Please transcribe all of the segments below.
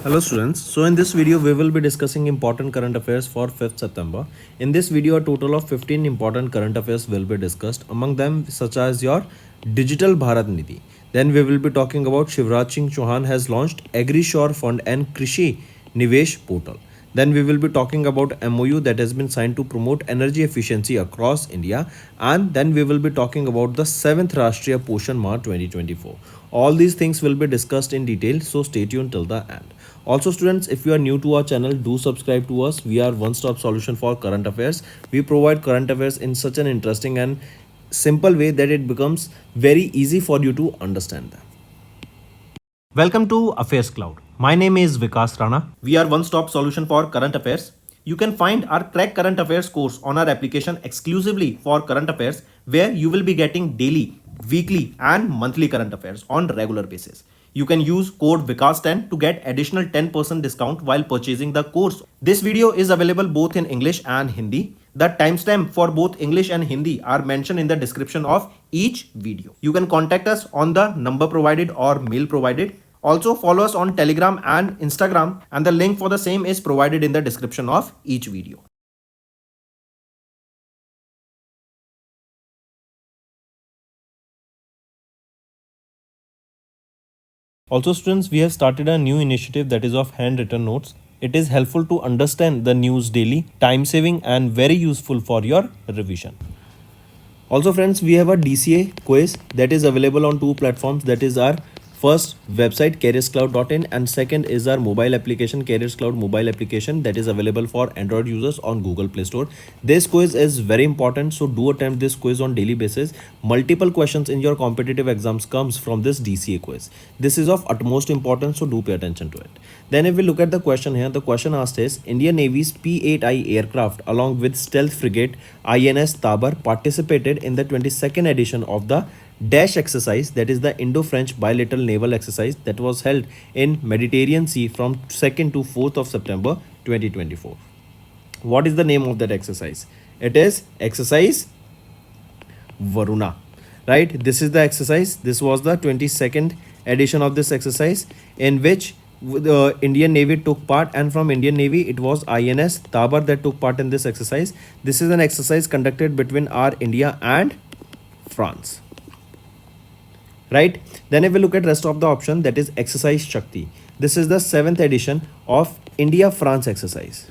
Hello students, so in this video we will be discussing important current affairs for 5th September. In this video a total of 15 important current affairs will be discussed, among them such as your Digital Bharat Nidhi. Then we will be talking about Shivraj Singh Chauhan has launched AgriSure Fund and Krishi Nivesh Portal. Then we will be talking about MOU that has been signed to promote energy efficiency across India, and then we will be talking about the 7th Rashtriya Poshan Ma 2024. All these things will be discussed in detail, so stay tuned till the end. Also students, if you are new to our channel, do subscribe to us. We are one-stop solution for current affairs. We provide current affairs in such an interesting and simple way that it becomes very easy for you to understand them. Welcome to Affairs Cloud. My name is Vikas Rana. We are one-stop solution for current affairs. You can find our Crack Current Affairs course on our application exclusively for current affairs, where you will be getting daily, weekly and monthly current affairs on regular basis. You can use code VIKAS10 to get additional 10% discount while purchasing the course. This video is available both in English and Hindi. The timestamp for both English and Hindi are mentioned in the description of each video. You can contact us on the number provided or mail provided. Also follow us on Telegram and Instagram, and the link for the same is provided in the description of each video. Also students, we have started a new initiative that is of handwritten notes. It is helpful to understand the news daily, time saving and very useful for your revision. Also friends, we have a DCA quiz that is available on two platforms, that is our first website careerscloud.in and second is our mobile application Careers Cloud mobile application that is available for Android users on Google Play Store. This quiz is very important, so do attempt this quiz on daily basis. Multiple questions in your competitive exams comes from this DCA quiz. This is of utmost importance, so do pay attention to it. Then if we look at the question here, the question asked is Indian Navy's P-8I aircraft along with stealth frigate INS Tabar participated in the 22nd edition of the Dash exercise, that is the Indo-French bilateral naval exercise that was held in Mediterranean Sea from 2nd to 4th of September 2024. What is the name of that exercise? It is exercise Varuna, right? This is the exercise. This was the 22nd edition of this exercise in which the Indian Navy took part, and from Indian Navy it was INS Tabar that took part in this exercise. This is an exercise conducted between our India and France. Right, then if we look at rest of the option, that is exercise Shakti. This is the 7th edition of India France exercise,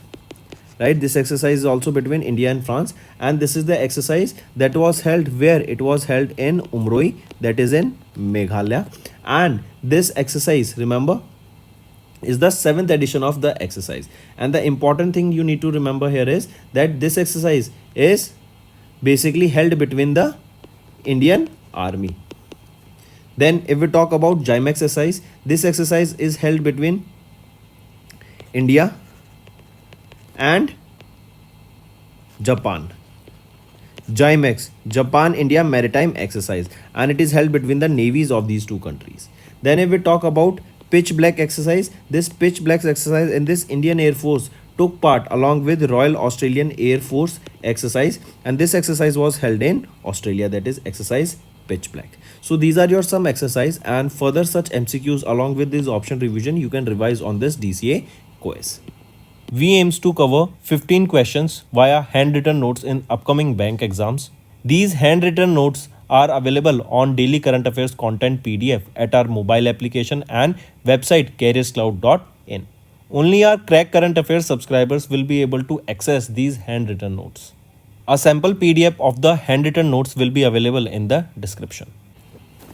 right? This exercise is also between India and France, and this is the exercise that was held where it was held in Umroi, that is in Meghalaya. And this exercise, remember, is the 7th edition of the exercise. And the important thing you need to remember here is that this exercise is basically held between the Indian Army. Then if we talk about JIME exercise, this exercise is held between India and Japan. JIMEX, Japan India Maritime Exercise, and it is held between the navies of these two countries. Then if we talk about Pitch Black exercise, this Pitch Black exercise in this Indian Air Force took part along with Royal Australian Air Force exercise, and this exercise was held in Australia, that is exercise Pitch Black. So these are your some exercise, and further such MCQs along with this option revision you can revise on this DCA quiz. We aims to cover 15 questions via handwritten notes in upcoming bank exams. These handwritten notes are available on daily current affairs content PDF at our mobile application and website careerscloud.in. Only our Crack Current Affairs subscribers will be able to access these handwritten notes. A sample PDF of the handwritten notes will be available in the description.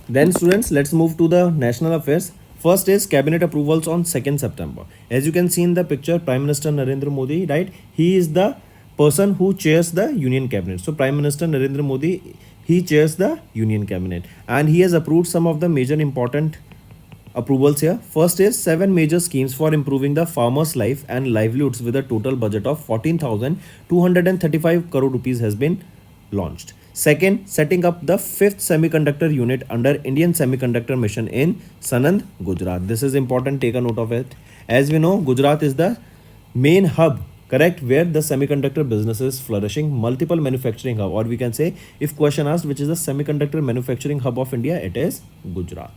Then students, let's move to the national affairs. First is cabinet approvals on 2nd September. As you can see in the picture, Prime Minister Narendra Modi, right? He is the person who chairs the Union Cabinet. So Prime Minister Narendra Modi, he chairs the Union Cabinet, and he has approved some of the major important approvals here. First is 7 major schemes for improving the farmers' life and livelihoods with a total budget of 14,235 crore rupees has been launched. Second, setting up the 5th semiconductor unit under Indian Semiconductor Mission in Sanand, Gujarat. This is important, take a note of it. As we know, Gujarat is the main hub, correct, where the semiconductor business is flourishing, multiple manufacturing hub, or we can say, if question asked which is the semiconductor manufacturing hub of India, it is Gujarat.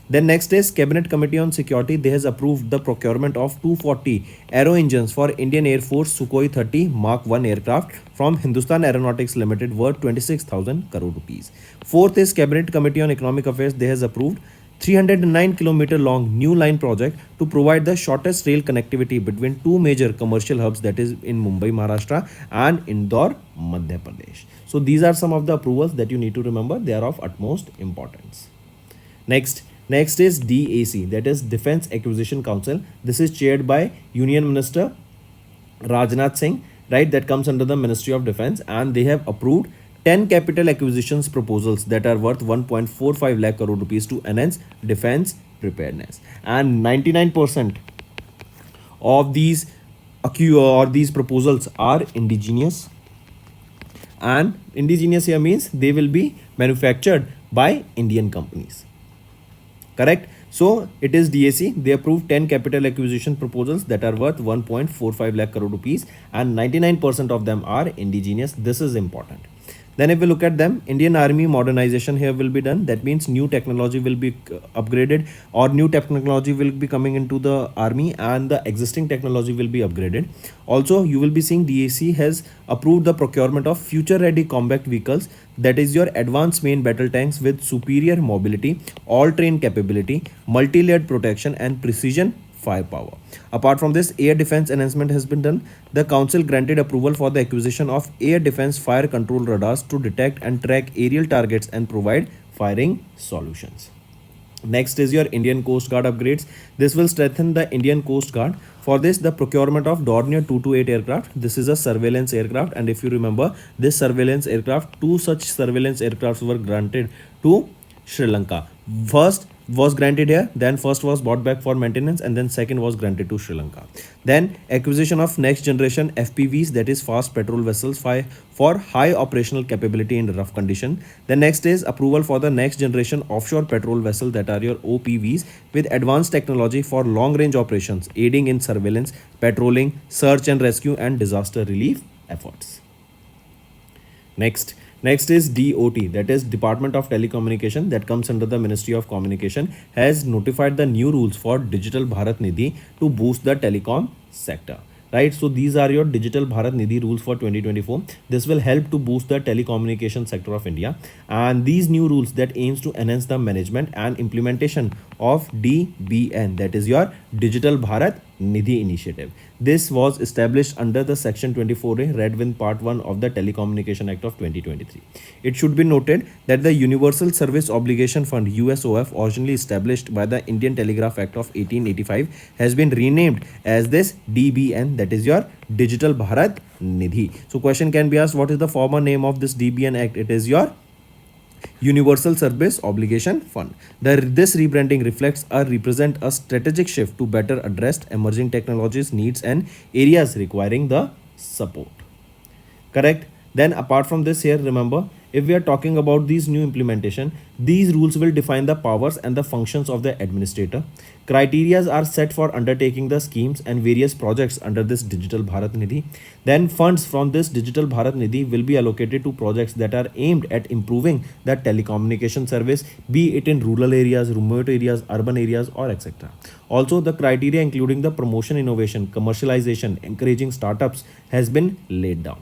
Then next is Cabinet Committee on Security. They has approved the procurement of 240 aero engines for Indian Air Force Sukhoi 30 Mark 1 aircraft from Hindustan Aeronautics Limited worth 26,000 crore rupees. Fourth is Cabinet Committee on Economic Affairs. They has approved 309-kilometer long new line project to provide the shortest rail connectivity between two major commercial hubs, that is in Mumbai, Maharashtra, and Indore, Madhya Pradesh. So these are some of the approvals that you need to remember. They are of utmost importance. Next is DAC, that is Defense Acquisition Council. This is chaired by Union Minister Rajnath Singh, right? That comes under the Ministry of Defense, and they have approved 10 capital acquisitions proposals that are worth 1.45 lakh crore rupees to enhance defense preparedness. And 99% of these these proposals are indigenous. And indigenous here means they will be manufactured by Indian companies. Correct? So it is DAC. They approved 10 capital acquisition proposals that are worth 1.45 lakh crore rupees, and 99% of them are indigenous. This is important. Then if we look at them, Indian Army modernization here will be done. That means new technology will be upgraded, or new technology will be coming into the army, and the existing technology will be upgraded. Also, you will be seeing DAC has approved the procurement of future ready combat vehicles, that is your advanced main battle tanks with superior mobility, all terrain capability, multi-layered protection, and precision firepower. Apart from this, air defense enhancement has been done. The council granted approval for the acquisition of air defense fire control radars to detect and track aerial targets and provide firing solutions. Next is your Indian Coast Guard upgrades. This will strengthen the Indian Coast Guard. For this, the procurement of Dornier 228 aircraft. This is a surveillance aircraft, and if you remember, this surveillance aircraft, two such surveillance aircrafts were granted to Sri Lanka. First was granted here, then first was bought back for maintenance, and then second was granted to Sri Lanka. Then acquisition of next generation FPVs, that is fast patrol vessels for high operational capability in rough condition. The next is approval for the next generation offshore patrol vessel, that are your OPVs, with advanced technology for long range operations, aiding in surveillance, patrolling, search and rescue, and disaster relief efforts. Next is DOT, that is Department of Telecommunication, that comes under the Ministry of Communication, has notified the new rules for Digital Bharat Nidhi to boost the telecom sector. Right, so these are your Digital Bharat Nidhi rules for 2024. This will help to boost the telecommunication sector of India, and these new rules that aims to enhance the management and implementation of DBN, that is your Digital Bharat Nidhi initiative. This was established under the Section 24A Red Wing Part 1 of the Telecommunication Act of 2023. It should be noted that the Universal Service Obligation Fund USOF, originally established by the Indian Telegraph Act of 1885, has been renamed as this DBN, that is your Digital Bharat Nidhi. So question can be asked, what is the former name of this DBN Act? It is your Universal Service Obligation Fund. This rebranding represent a strategic shift to better address emerging technologies needs and areas requiring the support. Correct? Then apart from this here, remember, if we are talking about these new implementation, these rules will define the powers and the functions of the administrator. Criterias are set for undertaking the schemes and various projects under this Digital Bharat Nidhi. Then funds from this Digital Bharat Nidhi will be allocated to projects that are aimed at improving the telecommunication service, be it in rural areas, remote areas, urban areas, or etc. Also, the criteria including the promotion, innovation, commercialization, encouraging startups has been laid down.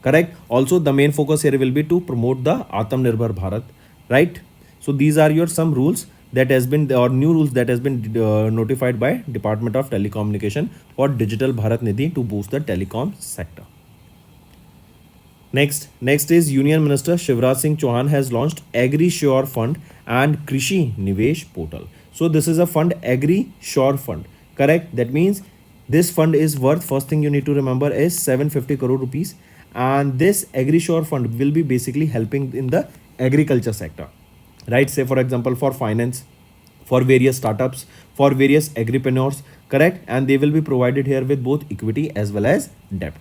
Correct? Also, the main focus here will be to promote the Atmanirbhar Bharat, right? So these are your some rules that has been, or new rules that has been notified by Department of Telecommunication for Digital Bharat Nidhi to boost the telecom sector. Next is Union Minister Shivraj Singh Chauhan has launched Agri Sure Fund and Krishi Nivesh Portal. So this is a fund, Agri Sure Fund. Correct? That means this fund is worth, first thing you need to remember is 750 crore rupees. And this AgriSure fund will be basically helping in the agriculture sector, right? Say for example, for finance, for various startups, for various agripreneurs, correct? And they will be provided here with both equity as well as debt.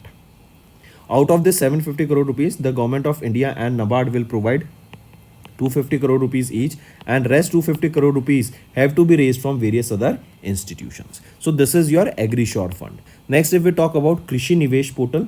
Out of this 750 crore rupees, the government of India and NABARD will provide 250 crore rupees each, and rest 250 crore rupees have to be raised from various other institutions. So this is your AgriSure fund. Next, if we talk about Krishi Nivesh Portal,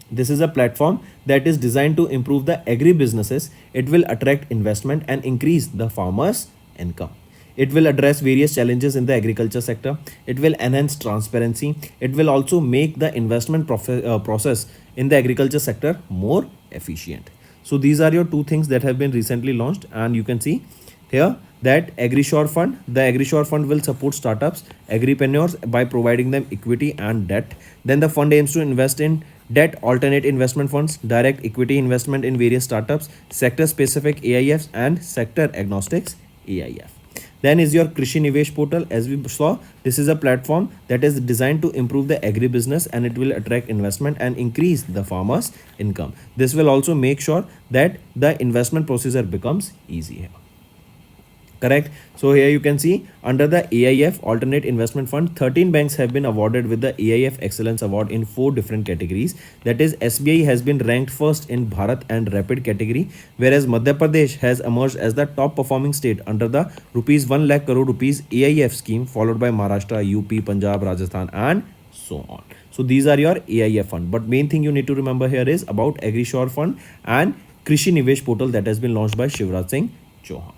this is a platform that is designed to improve the agri businesses. It will attract investment and increase the farmers' income. It will address various challenges in the agriculture sector. It will enhance transparency. It will also make the investment process in the agriculture sector more efficient. So these are your two things that have been recently launched, and you can see here that AgriSure Fund. The AgriSure Fund will support startups, agripreneurs by providing them equity and debt. Then the fund aims to invest in debt, alternate investment funds, direct equity investment in various startups, sector specific AIFs, and sector agnostics AIF. Then is your Krishi Nivesh portal. As we saw, this is a platform that is designed to improve the agribusiness, and it will attract investment and increase the farmers' income. This will also make sure that the investment procedure becomes easier. Correct. So here you can see under the AIF Alternate Investment Fund, 13 banks have been awarded with the AIF Excellence Award in 4 different categories. That is, SBI has been ranked first in Bharat and Rapid category, whereas Madhya Pradesh has emerged as the top performing state under the rupees 1 lakh crore rupees AIF scheme, followed by Maharashtra, UP, Punjab, Rajasthan, and so on. So these are your AIF fund. But main thing you need to remember here is about AgriSure Fund and Krishi Nivesh portal that has been launched by Shivraj Singh Chauhan.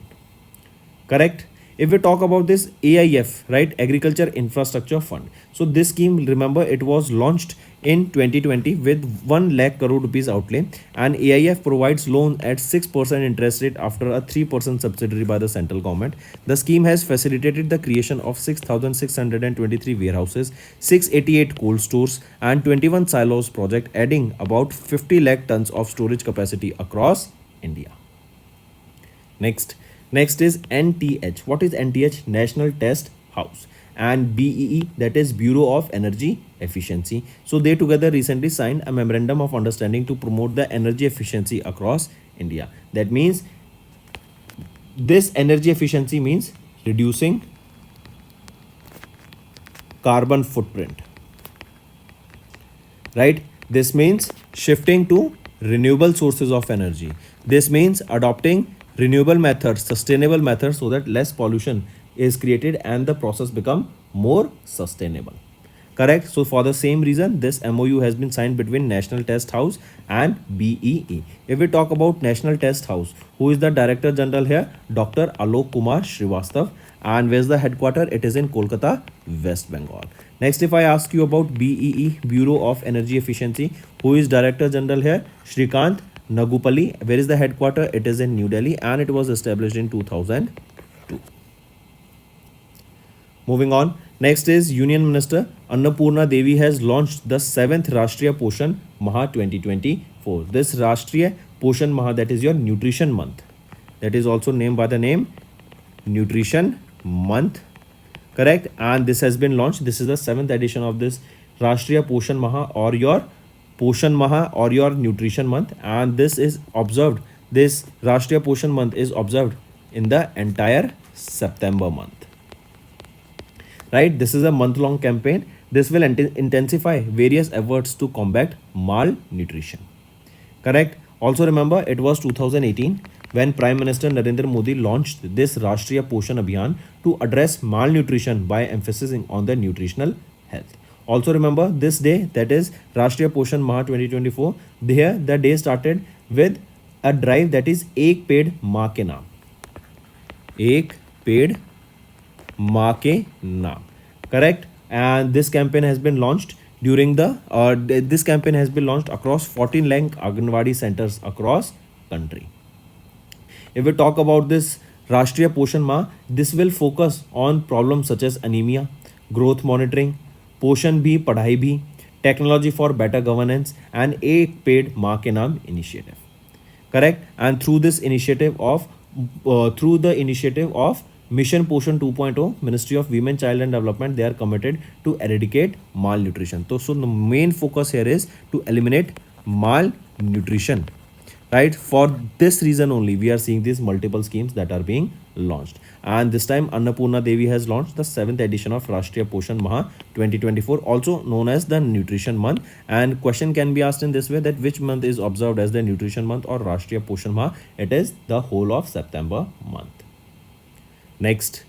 Correct. If we talk about this AIF, right, Agriculture Infrastructure Fund. So this scheme, remember, it was launched in 2020 with 1 lakh crore rupees outlay, and AIF provides loan at 6% interest rate after a 3% subsidy by the central government. The scheme has facilitated the creation of 6,623 warehouses, 688 cold stores, and 21 silos project, adding about 50 lakh tons of storage capacity across India. Next is NTH. What is NTH? National Test House. And BEE, that is Bureau of Energy Efficiency. So they together recently signed a memorandum of understanding to promote the energy efficiency across India. That means this energy efficiency means reducing carbon footprint. Right? This means shifting to renewable sources of energy. This means adopting renewable methods, sustainable methods, so that less pollution is created and the process become more sustainable. Correct. So for the same reason, this MOU has been signed between National Test House and BEE. If we talk about National Test House, who is the Director General here? Dr. Alok Kumar Srivastav. And where's the headquarter? It is in Kolkata, West Bengal. Next, if I ask you about BEE, Bureau of Energy Efficiency, who is Director General here? Shrikant Nagupalli. Where is the headquarter? It is in New Delhi, and it was established in 2002. Moving on. Next is Union Minister Annapurna Devi has launched the 7th Rashtriya Poshan Maha 2024. This Rashtriya Poshan Maha, that is your nutrition month. That is also named by the name Nutrition Month. Correct. And this has been launched. This is the 7th edition of this Rashtriya Poshan Maha, or your Poshan Maha, or your nutrition month, and this is observed, this Rashtriya Poshan month is observed in the entire September month. Right, this is a month-long campaign. This will intensify various efforts to combat malnutrition. Correct. Also remember, it was 2018 when Prime Minister Narendra Modi launched this Rashtriya Poshan Abhiyan to address malnutrition by emphasizing on the nutritional health. Also remember this day, that is Rashtriya Poshan Maha 2024. Here the day started with a drive, that is Ek Ped Maa Ke Naam. Ek Ped Maa Ke Naam. Correct. And this campaign has been launched during the this campaign has been launched across 14 lakh Anganwadi centers across country. If we talk about this Rashtriya Poshan Maha, this will focus on problems such as anemia, growth monitoring, Poshan Bhi, Padhai Bhi, technology for better governance, and Ek Ped Maa Ke Naam initiative. Correct. And through this initiative of Mission Poshan 2.0, Ministry of Women, Child and Development, they are committed to eradicate malnutrition. So the main focus here is to eliminate malnutrition. Right. For this reason only, we are seeing these multiple schemes that are being launched. And this time Annapurna Devi has launched the 7th edition of Rashtriya Poshan Maha 2024, also known as the Nutrition Month. And question can be asked in this way, that which month is observed as the Nutrition Month or Rashtriya Poshan Maha? It is the whole of September month. Next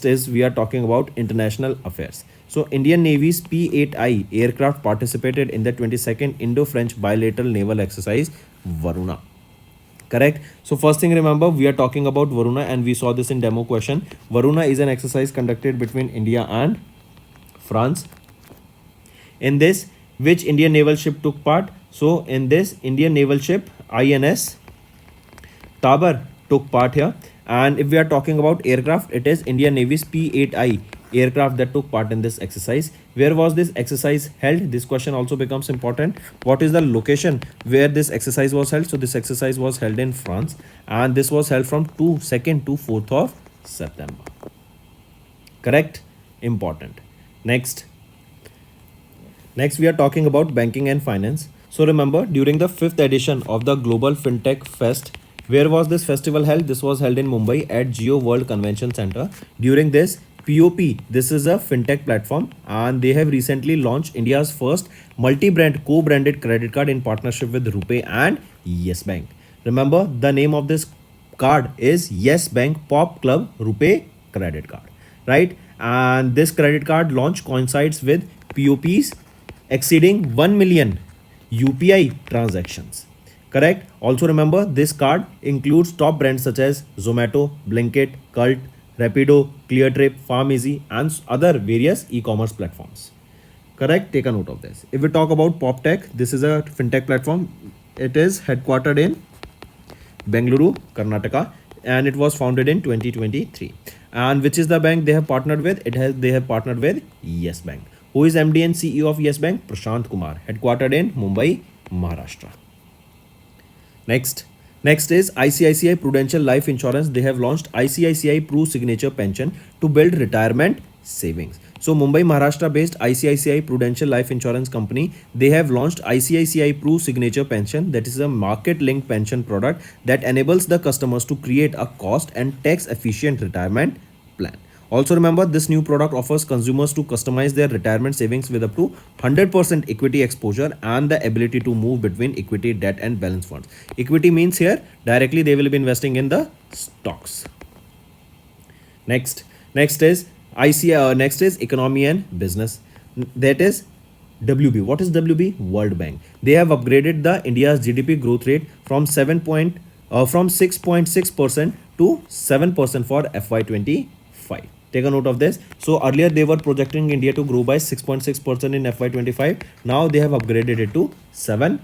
is we are talking about international affairs. So Indian Navy's P-8I aircraft participated in the 22nd Indo-French bilateral naval exercise Varuna. Correct. So first thing, remember, we are talking about Varuna and we saw this in demo question. Varuna is an exercise conducted between India and France. In this, which Indian naval ship took part? So in this, Indian naval ship INS Tabar took part here. And if we are talking about aircraft, it is Indian Navy's P-8I aircraft that took part in this exercise. Where was this exercise held? This question also becomes important. What is the location where this exercise was held? So this exercise was held in France, and this was held from 2nd to 4th of September. Correct? Important. Next we are talking about banking and finance. So remember, during the 5th edition of the Global FinTech Fest, where was this festival held? This was held in Mumbai at Geo World Convention Center. During this, POP, this is a fintech platform, and they have recently launched India's first multi-brand co-branded credit card in partnership with RuPay and Yes Bank. Remember, the name of this card is Yes Bank Pop Club RuPay credit card, right? And this credit card launch coincides with POP's exceeding 1 million UPI transactions. Correct. Also remember, this card includes top brands such as Zomato, Blinkit, Cult, Rapido, ClearTrip, PharmEasy, and other various e-commerce platforms. Correct. Take a note of this. If we talk about PopTech, this is a fintech platform. It is headquartered in Bengaluru, Karnataka, and it was founded in 2023. And which is the bank they have partnered with? They have partnered with Yes Bank. Who is MD and CEO of Yes Bank? Prashant Kumar, headquartered in Mumbai, Maharashtra. Next is ICICI Prudential Life Insurance. They have launched ICICI Pru Signature Pension to build retirement savings. So Mumbai, Maharashtra based ICICI Prudential Life Insurance Company, they have launched ICICI Pru Signature Pension. That is a market linked pension product that enables the customers to create a cost and tax efficient retirement plan. Also remember, this new product offers consumers to customize their retirement savings with up to 100% equity exposure and the ability to move between equity, debt and balance funds. Equity means here directly they will be investing in the stocks. Next is economy and business. That is WB. What is WB? World Bank. They have upgraded the India's GDP growth rate from 6.6% to 7% for FY25. Take a note of this. So earlier they were projecting India to grow by 6.6% in FY25. Now they have upgraded it to 7%.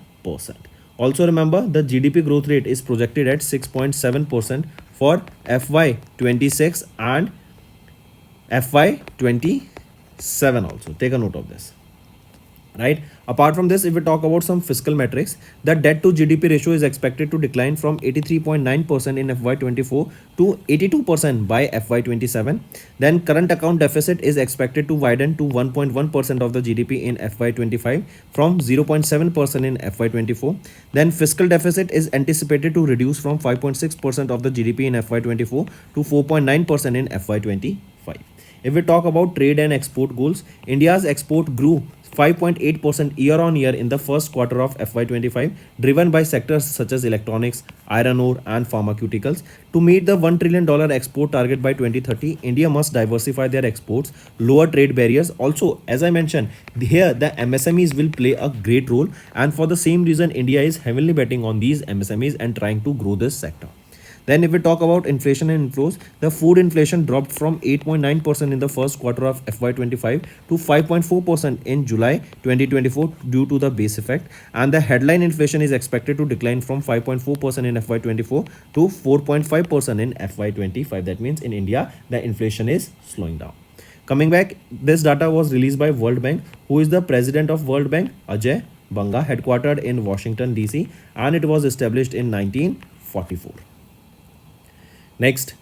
Also remember, the GDP growth rate is projected at 6.7% for FY26 and FY27 also. Take a note of this. Right. Apart from this, if we talk about some fiscal metrics, the debt to GDP ratio is expected to decline from 83.9% in FY24 to 82% by FY27. Then current account deficit is expected to widen to 1.1% of the GDP in FY25 from 0.7% in FY24. Then fiscal deficit is anticipated to reduce from 5.6% of the GDP in FY24 to 4.9% in FY25. If we talk about trade and export goals, India's export grew 5.8% year on year in the first quarter of FY25, driven by sectors such as electronics, iron ore, and pharmaceuticals. To meet the $1 trillion export target by 2030, India must diversify their exports, lower trade barriers. Also, as I mentioned, here the MSMEs will play a great role, and for the same reason, India is heavily betting on these MSMEs and trying to grow this sector. Then if we talk about inflation and inflows, the food inflation dropped from 8.9% in the first quarter of FY25 to 5.4% in July 2024 due to the base effect, and the headline inflation is expected to decline from 5.4% in FY24 to 4.5% in FY25. That means in India, the inflation is slowing down. Coming back, this data was released by World Bank. Who is the president of World Bank? Ajay Banga, headquartered in Washington, D.C., and it was established in 1944. Next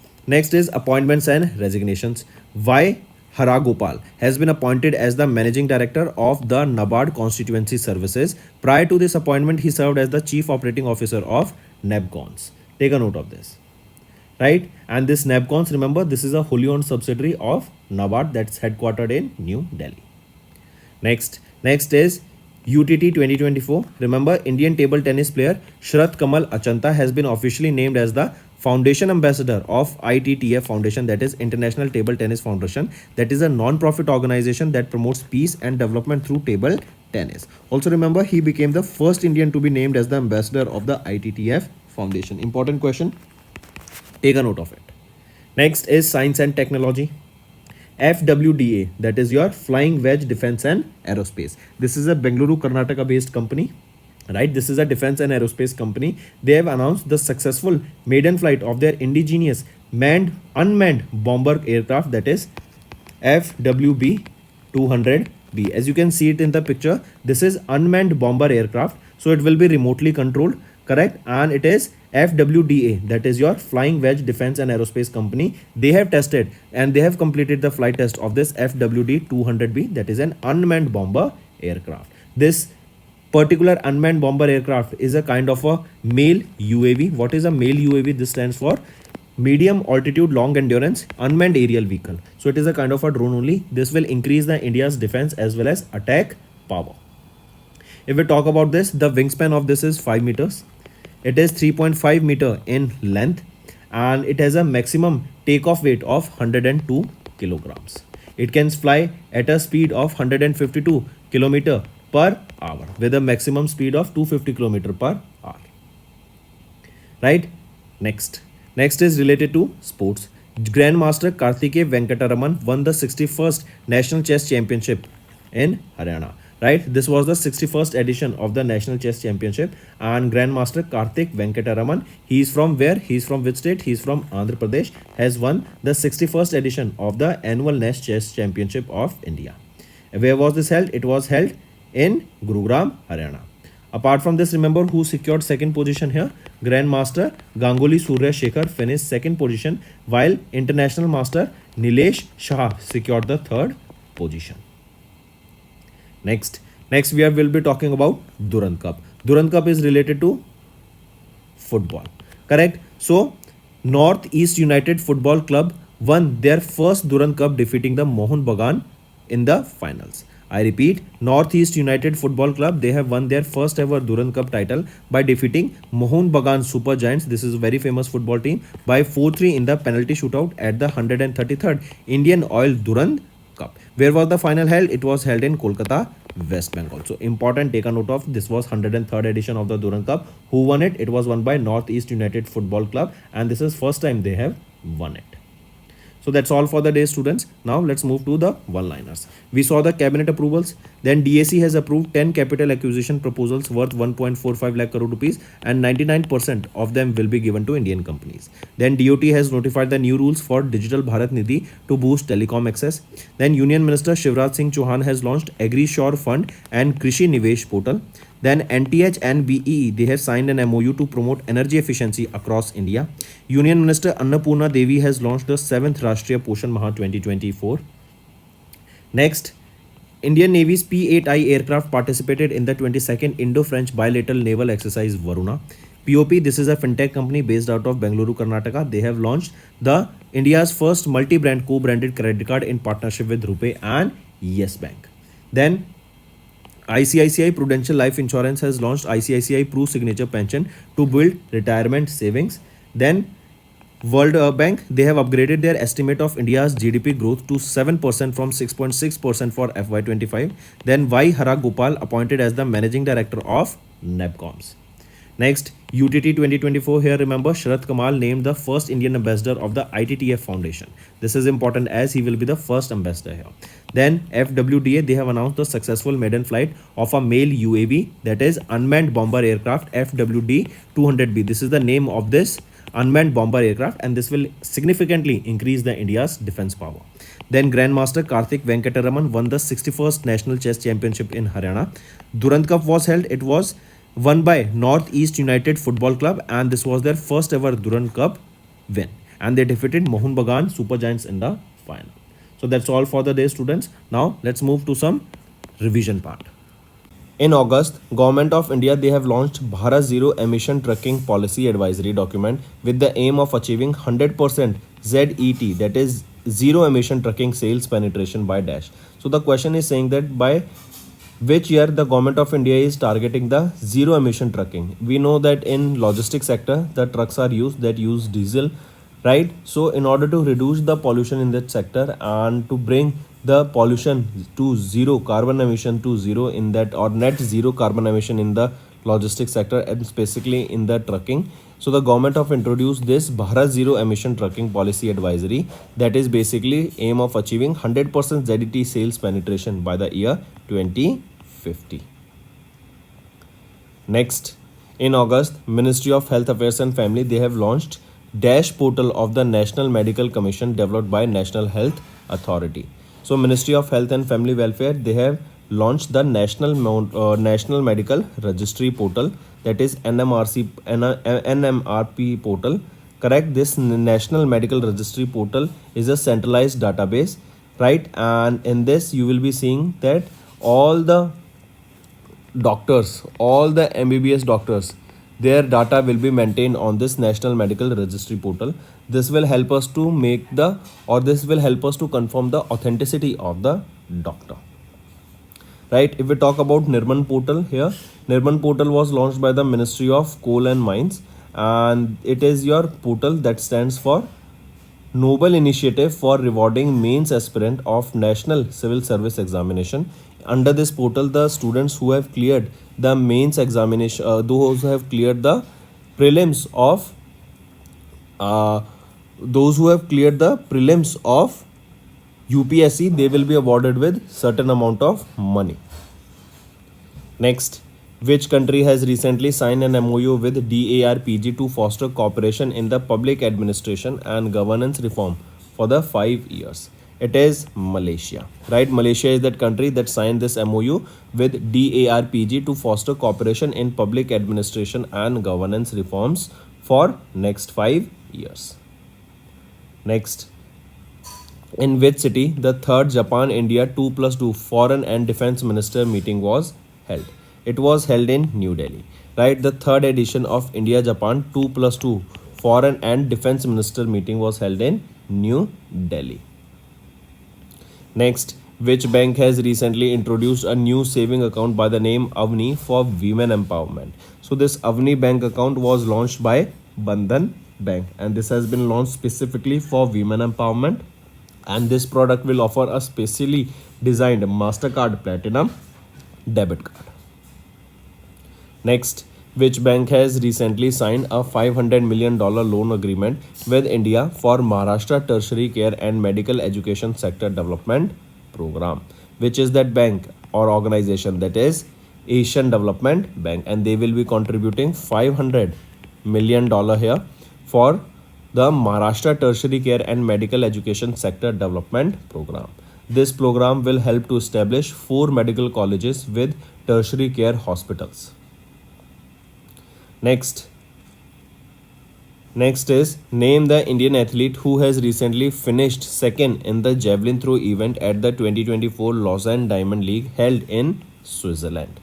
is appointments and resignations. Y. Haragopal has been appointed as the Managing Director of the NABARD Constituency Services. Prior to this appointment, he served as the Chief Operating Officer of NABCONS. Take a note of this. Right? And this NABCONS, remember, this is a wholly owned subsidiary of NABARD that's headquartered in New Delhi. Next is UTT 2024. Remember, Indian table tennis player Sharath Kamal Achanta has been officially named as the Foundation Ambassador of ITTF Foundation, that is International Table Tennis Foundation. That is a non-profit organization that promotes peace and development through table tennis. Also remember, he became the first Indian to be named as the ambassador of the ITTF Foundation. Important question. Take a note of it. Next is science and technology. FWDA, that is your Flying Wedge Defense and Aerospace. This is a Bengaluru, Karnataka based company, right? This is a defense and aerospace company. They have announced the successful maiden flight of their indigenous unmanned bomber aircraft, that is FWB 200B. As you can see it in the picture, this is unmanned bomber aircraft, so it will be remotely controlled, correct? And it is FWDA, that is your Flying Wedge Defense and Aerospace Company. They have tested and they have completed the flight test of this FWD 200B, that is an unmanned bomber aircraft. This particular unmanned bomber aircraft is a kind of a MALE UAV. What is a MALE UAV? This stands for Medium Altitude Long Endurance Unmanned Aerial Vehicle. So it is a kind of a drone only. This will increase the India's defense as well as attack power. If we talk about this, the wingspan of this is 5 meters. It is 3.5 meter in length and it has a maximum takeoff weight of 102 kilograms. It can fly at a speed of 152 kilometer per hour with a maximum speed of 250 kilometer per hour. Right? Next is related to sports. Grandmaster Karthikeya Venkataraman won the 61st National Chess Championship in Haryana. Right, this was the 61st edition of the National Chess Championship, and Grandmaster Karthik Venkataraman, he is from where? He is from which state? He is from Andhra Pradesh, has won the 61st edition of the annual National Chess Championship of India. Where was this held? It was held in Gurugram, Haryana. Apart from this, remember who secured second position here? Grandmaster Ganguly Surya Shekhar finished second position, while International Master Nilesh Shah secured the third position. Next we will be talking about Durand Cup. Durand Cup is related to football, correct? So Northeast United Football Club won their first Durand Cup, defeating the Mohun Bagan in the finals. I repeat, Northeast United Football Club, they have won their first ever Durand Cup title by defeating Mohun Bagan Super Giants. This is a very famous football team by 4-3 in the penalty shootout at the 133rd Indian Oil Durand Cup. Where was the final held? It was held in Kolkata, West Bengal. So important, take a note of this. Was 103rd edition of the Durand Cup. Who won it? It was won by Northeast United Football Club, and this is first time they have won it. So that's all for the day, students. Now let's move to the one-liners. We saw the cabinet approvals. Then DAC has approved 10 capital acquisition proposals worth 1.45 lakh crore rupees, and 99% of them will be given to Indian companies. Then DOT has notified the new rules for Digital Bharat Nidhi to boost telecom access. Then Union Minister Shivraj Singh Chauhan has launched AgriSure Fund and Krishi Nivesh Portal. Then NTH and BEE, they have signed an MOU to promote energy efficiency across India. Union Minister Annapurna Devi has launched the 7th Rashtriya Poshan Maha 2024. Next, Indian Navy's P-8I aircraft participated in the 22nd Indo-French bilateral naval exercise Varuna. POP, this is a fintech company based out of Bengaluru, Karnataka. They have launched the India's first multi-brand co-branded credit card in partnership with RuPay and Yes Bank. Then ICICI Prudential Life Insurance has launched ICICI Pru Signature Pension to build retirement savings. Then World Bank, they have upgraded their estimate of India's GDP growth to 7% from 6.6% for FY25. Then Y. Hara Gopal appointed as the Managing Director of NEPCOMS. Next, UTT 2024, here remember Sharath Kamal named the first Indian ambassador of the ITTF Foundation. This is important as he will be the first ambassador here. Then FWDA, they have announced the successful maiden flight of a MALE UAV, that is Unmanned Bomber Aircraft FWD 200B. This is the name of this unmanned bomber aircraft, and this will significantly increase the India's defense power. Then Grandmaster Karthik Venkataraman won the 61st National Chess Championship in Haryana. Durand Cup was held. It was won by Northeast United Football Club, and this was their first ever Durand Cup win, and they defeated Mohun Bagan Super Giants in the final. So that's all for the day, students. Now let's move to some revision part. In August, Government of India, they have launched Bharat Zero Emission Trucking Policy Advisory Document with the aim of achieving 100% ZET, that is zero emission trucking sales penetration by dash. So the question is saying that by which year the Government of India is targeting the zero emission trucking. We know that in logistics sector, the trucks are used that use diesel, right? So in order to reduce the pollution in that sector and to bring the pollution to zero, carbon emission to zero in that, or net zero carbon emission in the logistics sector and specifically in the trucking, So the government of introduced this Bharat Zero Emission Trucking Policy Advisory, that is basically aim of achieving 100% ZET sales penetration by the year 2050. Next, in August, Ministry of Health Affairs and Family, they have launched Dash portal of the National Medical Commission developed by National Health Authority. So Ministry of Health and Family Welfare, they have launched the National Medical Registry portal, that is NMRP portal. Correct, this National Medical Registry portal is a centralized database, right? And in this you will be seeing that all the doctors, all the MBBS doctors, their data will be maintained on this National Medical Registry portal. This will help us to confirm the authenticity of the doctor. Right, if we talk about Nirman portal here, Nirman portal was launched by the Ministry of Coal and Mines, and it is your portal that stands for Noble Initiative for Rewarding Mains Aspirant of National Civil Service Examination. Under this portal, the students who have cleared the mains examination, those who have cleared the prelims of UPSC, they will be awarded with certain amount of money. Next, which country has recently signed an MOU with DARPG to foster cooperation in the public administration and governance reform for the 5 years? It is Malaysia, right? Malaysia is that country that signed this MOU with DARPG to foster cooperation in public administration and governance reforms for next 5 years. Next, in which city the third Japan-India 2+2 Foreign and Defense Minister meeting was held? It was held in New Delhi, right? The third edition of India-Japan 2+2 Foreign and Defense Minister meeting was held in New Delhi. Next, which bank has recently introduced a new saving account by the name Avni for women empowerment? So this Avni bank account was launched by Bandhan Bank, and this has been launched specifically for women empowerment, and this product will offer a specially designed MasterCard Platinum debit card. Next, which bank has recently signed a $500 million loan agreement with India for Maharashtra Tertiary Care and Medical Education Sector Development Program? Which is that bank or organization? That is Asian Development Bank, and they will be contributing $500 million here for the Maharashtra Tertiary Care and Medical Education Sector Development Program. This program will help to establish 4 medical colleges with tertiary care hospitals. Next is name the Indian athlete who has recently finished second in the javelin throw event at the 2024 Lausanne Diamond League held in Switzerland.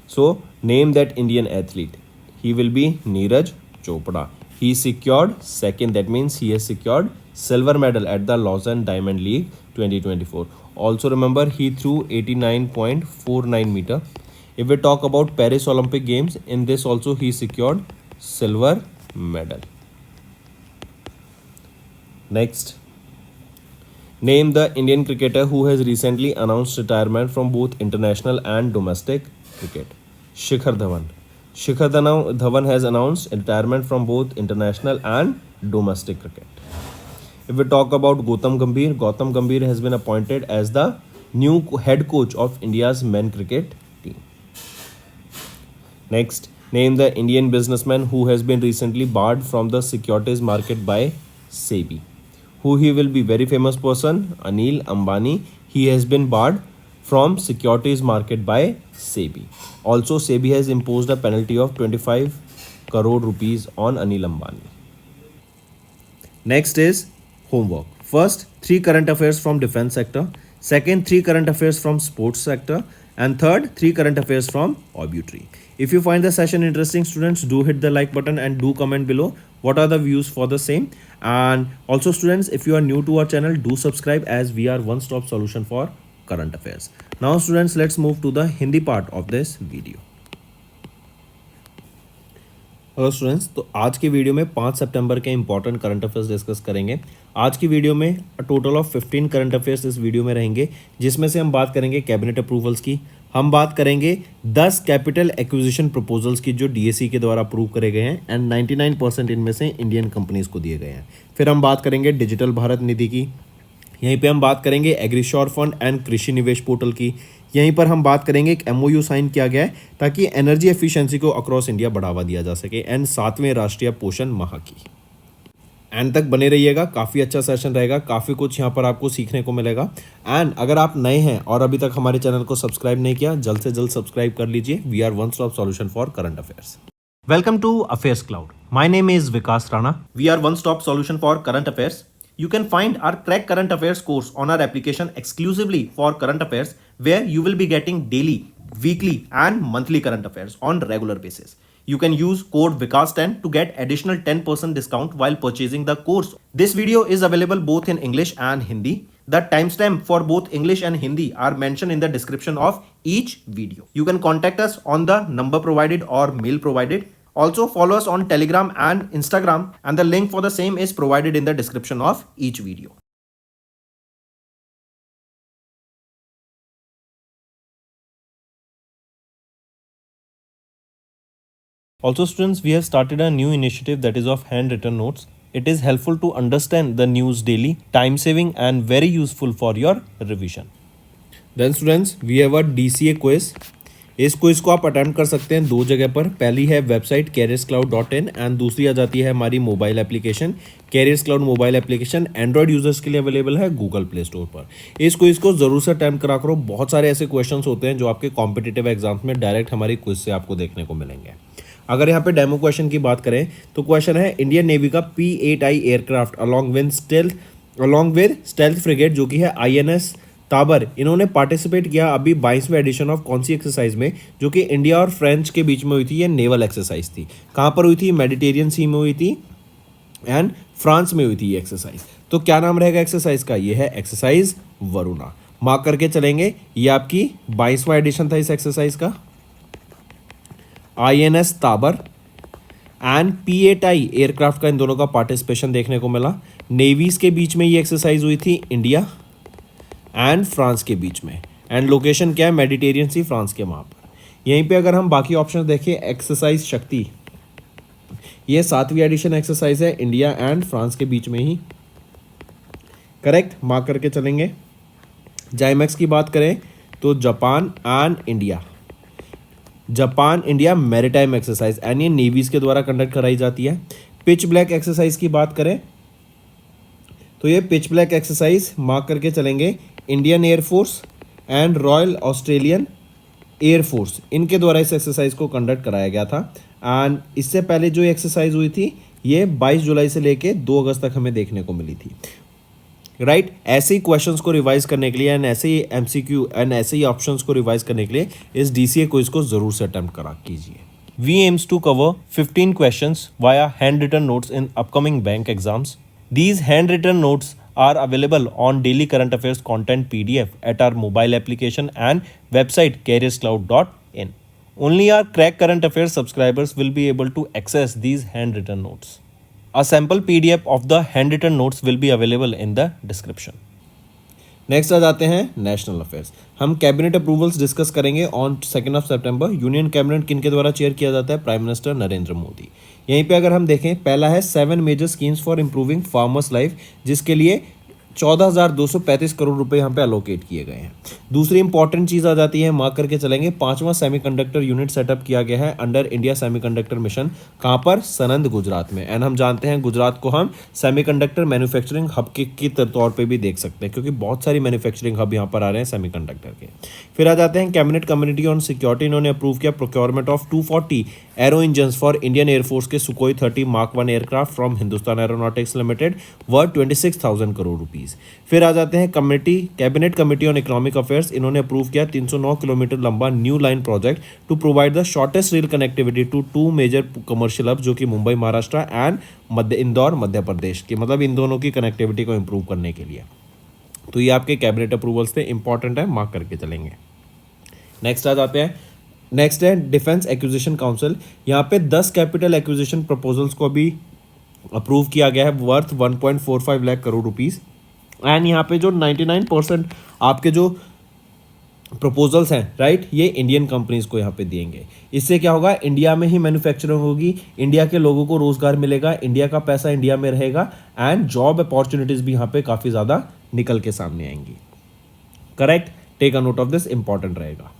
So name that Indian athlete. He will be Neeraj Chopra. He secured second, that means he has secured silver medal at the Lausanne Diamond League 2024. Also remember, he threw 89.49 meter. If we talk about Paris Olympic Games, in this also he secured silver medal. Next, name the Indian cricketer who has recently announced retirement from both international and domestic cricket. Shikhar Dhawan. Shikhar Dhawan has announced retirement from both international and domestic cricket. If we talk about Gautam Gambhir has been appointed as the new head coach of India's men cricket team. Next, name the Indian businessman who has been recently barred from the securities market by SEBI. Who he will be? Very famous person, Anil Ambani. He has been barred from securities market by SEBI. Also, SEBI has imposed a penalty of 25 crore rupees on Anil Ambani. Next is homework. First, 3 current affairs from defense sector. Second, 3 current affairs from sports sector. And third, 3 current affairs from obituary. If you find the session interesting, students, do hit the like button and do comment below what are the views for the same. And also students, if you are new to our channel, do subscribe as we are one-stop solution for current affairs. Now students, let's move to the Hindi part of this video. Hello students, तो आज के video में 5 सितंबर के important current affairs discuss करेंगे। आज की video में total of 15 current affairs इस वीडियो में रहेंगे, जिसमें से हम बात करेंगे कैबिनेट अप्रूवल्स की, हम बात करेंगे 10 कैपिटल एक्विजिशन प्रपोजल्स की जो डीएसी के द्वारा अप्रूव करे गए हैं एंड 99% इनमें से इंडियन कंपनीज को दिए गए हैं। फिर हम बात करेंगे डिजिटल भारत निधि की, यहीं पे हम बात करेंगे एग्रीश्योर फंड एंड कृषि निवेश पोर्टल की, यहीं पर हम बात करेंगे एक एमओयू साइन किया गया है ताकि एनर्जी एफिशिएंसी को अक्रॉस इंडिया बढ़ावा दिया जा सके, एंड 7वें राष्ट्रीय पोषण माह की। एंड तक बने रहिएगा, काफ़ी अच्छा सेशन रहेगा, काफ़ी कुछ यहाँ पर आपको सीखने को मिलेगा। एंड अगर आप नए हैं और अभी तक हमारे चैनल को सब्सक्राइब नहीं किया, जल्द से जल्द सब्सक्राइब कर लीजिए। We are one stop solution for current affairs. Welcome to Affairs Cloud. My name is Vikas Rana. We are one-stop solution for current affairs. You can find our Crack Current Affairs course on our application exclusively for current affairs, where you will be getting daily, weekly and monthly current affairs on regular basis. You can use code VIKAS10 to get additional 10% discount while purchasing the course. This video is available both in English and Hindi. The timestamp for both English and Hindi are mentioned in the description of each video. You can contact us on the number provided or mail provided. Also follow us on Telegram and Instagram, and the link for the same is provided in the description of each video. Also students, we have started a new initiative that is of handwritten notes. It is helpful to understand the news daily, time saving and very useful for your revision. Then students, we have a DCA quiz. इस quiz को आप attempt कर सकते हैं दो जगह पर। पहली है वेबसाइट careerscloud.in एंड दूसरी आ जाती है हमारी mobile application carriers cloud mobile application. Android users के लिए अवेलेबल है गूगल प्ले स्टोर पर। इस क्विज को जरूर से अटेम्प्ट करा करो। बहुत सारे ऐसे क्वेश्चंस होते हैं जो आपके कॉम्पिटिटिव एग्जाम्स में डायरेक्ट हमारी क्विज से आपको देखने को मिलेंगे। अगर यहाँ पे डेमो क्वेश्चन की बात करें तो क्वेश्चन है इंडियन नेवी का P-8I aircraft along with stealth frigate जो कि है INS ताबर, इन्होंने पार्टिसिपेट किया अभी 22वें एडिशन ऑफ कौन सी एक्सरसाइज में, जो कि इंडिया और फ्रेंच के बीच में हुई थी। ये नेवल एक्सरसाइज थी। कहाँ पर हुई थी? मेडिटेरियन सी में हुई थी एंड फ्रांस में हुई थी ये एक्सरसाइज। तो क्या नाम रहेगा एक्सरसाइज का? ये है एक्सरसाइज वरुणा। मार्क करके चलेंगे, ये आपकी 22वां एडिशन था इस एक्सरसाइज का। INS Tabar and P-8I aircraft का इन दोनों का पार्टिसिपेशन देखने को मिला। नेवीज के बीच में ये एक्सरसाइज हुई थी इंडिया एंड फ्रांस के बीच में, एंड लोकेशन क्या है? मेडिटेरियन सी फ्रांस के वहाँ पर। यहीं पे अगर हम बाकी ऑप्शन देखें, एक्सरसाइज शक्ति, ये 7वीं एडिशन एक्सरसाइज है इंडिया एंड फ्रांस के बीच में ही। करेक्ट, मार्क करके चलेंगे। जाइमैक्स की बात करें तो Japan and India maritime exercise and ये नेवीज के द्वारा कंडक्ट कराई जाती है। पिच ब्लैक एक्सरसाइज की बात करें तो ये पिच ब्लैक एक्सरसाइज मार्क करके चलेंगे Indian air force and royal Australian air force, इनके द्वारा इस एक्सरसाइज को कंडक्ट कराया गया था। एंड इससे पहले जो एक्सरसाइज हुई थी ये 22 जुलाई से लेके 2 अगस्त तक हमें देखने को मिली थी। राइट, ऐसे ही क्वेश्चंस को रिवाइज करने के लिए एंड ऐसे ही MCQ एंड ऐसे ही ऑप्शंस को रिवाइज करने के लिए इस DCA क्विज को जरूर से अटेम्प्ट करा कीजिए। We aims to cover 15 questions via handwritten notes in upcoming bank exams. These handwritten notes are available on daily current affairs content PDF at our mobile application and website careerscloud.in. Only our Crack Current Affairs subscribers will be able to access these handwritten notes. A sample PDF of the handwritten notes will be available in the description. Next आ जाते हैं national affairs. हम cabinet approvals discuss करेंगे on 2 सितंबर। Union cabinet किन के द्वारा chair किया जाता है? Prime minister Narendra Modi. यहीं पे अगर हम देखें, पहला है 7 major schemes for improving farmers life, जिसके लिए 14,235 करोड़ रुपए यहाँ पे अलोकेट किए गए हैं। दूसरी इंपॉर्टेंट चीज़ आ जाती है, मार्क करके चलेंगे, 5वां सेमीकंडक्टर यूनिट सेटअप किया गया है अंडर इंडिया सेमीकंडक्टर मिशन। कहाँ पर? सनंद, गुजरात में। एंड हम जानते हैं गुजरात को हम सेमीकंडक्टर मैन्युफैक्चरिंग हब के तौर पे भी देख सकते हैं, क्योंकि बहुत सारी मैन्युफैक्चरिंग हब यहाँ पर आ रहे हैं सेमीकंडक्टर के। फिर आ जाते हैं कैबिनेट कम्युनिटी ऑन सिक्योरिटी, इन्होंने अप्रूव किया procurement of 240 aero engine for Indian air force के Sukhoi 30 Mark 1 aircraft from Hindustan Aeronautics Limited worth 26,000 crore rupees. फिर आ जाते हैं cabinet committee on economic affairs, इन्होंने अप्रूव किया 309 किलोमीटर लंबा new line project to provide the shortest rail connectivity to 2 major commercial hub, जो कि मुंबई महाराष्ट्र एंड इंदौर मध्य प्रदेश की, मतलब इन दोनों की कनेक्टिविटी को इंप्रूव करने के लिए। तो ये आपके कैबिनेट अप्रूवल्स थे, इंपॉर्टेंट है, मार्क करके चलेंगे। नेक्स्ट आ जाते हैं, नेक्स्ट है डिफेंस एक्विजिशन काउंसिल। यहाँ पे 10 कैपिटल एक्विजिशन प्रपोजल्स को भी अप्रूव किया गया है worth 1.45 lakh crore rupees. And यहाँ पे जो 99% आपके जो प्रपोजल्स हैं, राइट, ये इंडियन कंपनीज को यहाँ पे देंगे। इससे क्या होगा, इंडिया में ही मैन्युफैक्चरिंग होगी, इंडिया के लोगों को रोजगार मिलेगा, इंडिया का पैसा इंडिया में रहेगा एंड जॉब अपॉर्चुनिटीज भी यहाँ पे काफ़ी ज़्यादा निकल के सामने आएंगी। Correct, take a note of this, important रहेगा।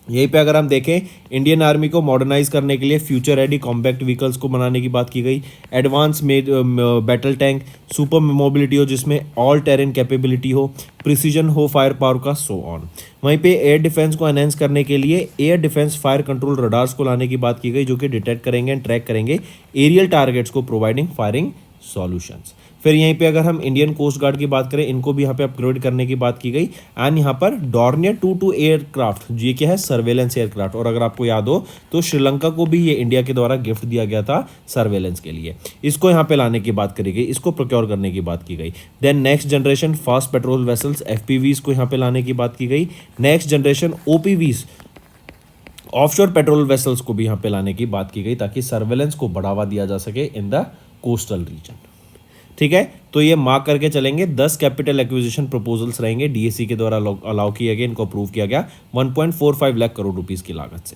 यहीं पे अगर हम देखें, इंडियन आर्मी को मॉडर्नाइज करने के लिए फ्यूचर रेडी कॉम्पैक्ट व्हीकल्स को बनाने की बात की गई, advance battle tank, super mobility हो जिसमें ऑल टेरेन कैपेबिलिटी हो, प्रिसीजन हो फायर पावर का, सो ऑन। वहीं पे एयर डिफेंस को एनहेंस करने के लिए air defence fire control radars को लाने की बात की गई, जो कि डिटेक्ट करेंगे एंड ट्रैक करेंगे एरियल टारगेट्स को, प्रोवाइडिंग फायरिंग सॉल्यूशंस। फिर यहीं पे अगर हम इंडियन कोस्ट गार्ड की बात करें, इनको भी यहाँ पे अपग्रेड करने की बात की गई एंड यहाँ पर डॉर्नियर 2 एयरक्राफ्ट, ये क्या है, सर्वेलेंस एयरक्राफ्ट, और अगर आपको याद हो तो श्रीलंका को भी ये इंडिया के द्वारा गिफ्ट दिया गया था सर्वेलेंस के लिए, इसको यहाँ पे लाने की बात करी गई, इसको प्रोक्योर करने की बात की गई। Then next generation fast patrol vessels FPVs को यहाँ पे लाने की बात की गई, next generation OPVs offshore patrol vessels को भी यहाँ पे लाने की बात की गई, ताकि सर्वेलेंस को बढ़ावा दिया जा सके इन द कोस्टल रीजन। ठीक है, तो ये मार्क करके चलेंगे, 10 कैपिटल एक्विजिशन प्रपोजल्स रहेंगे, डीएसी के द्वारा अलाउ किया गया, इनको अप्रूव किया गया 1.45 लाख करोड़ रुपीस की लागत से।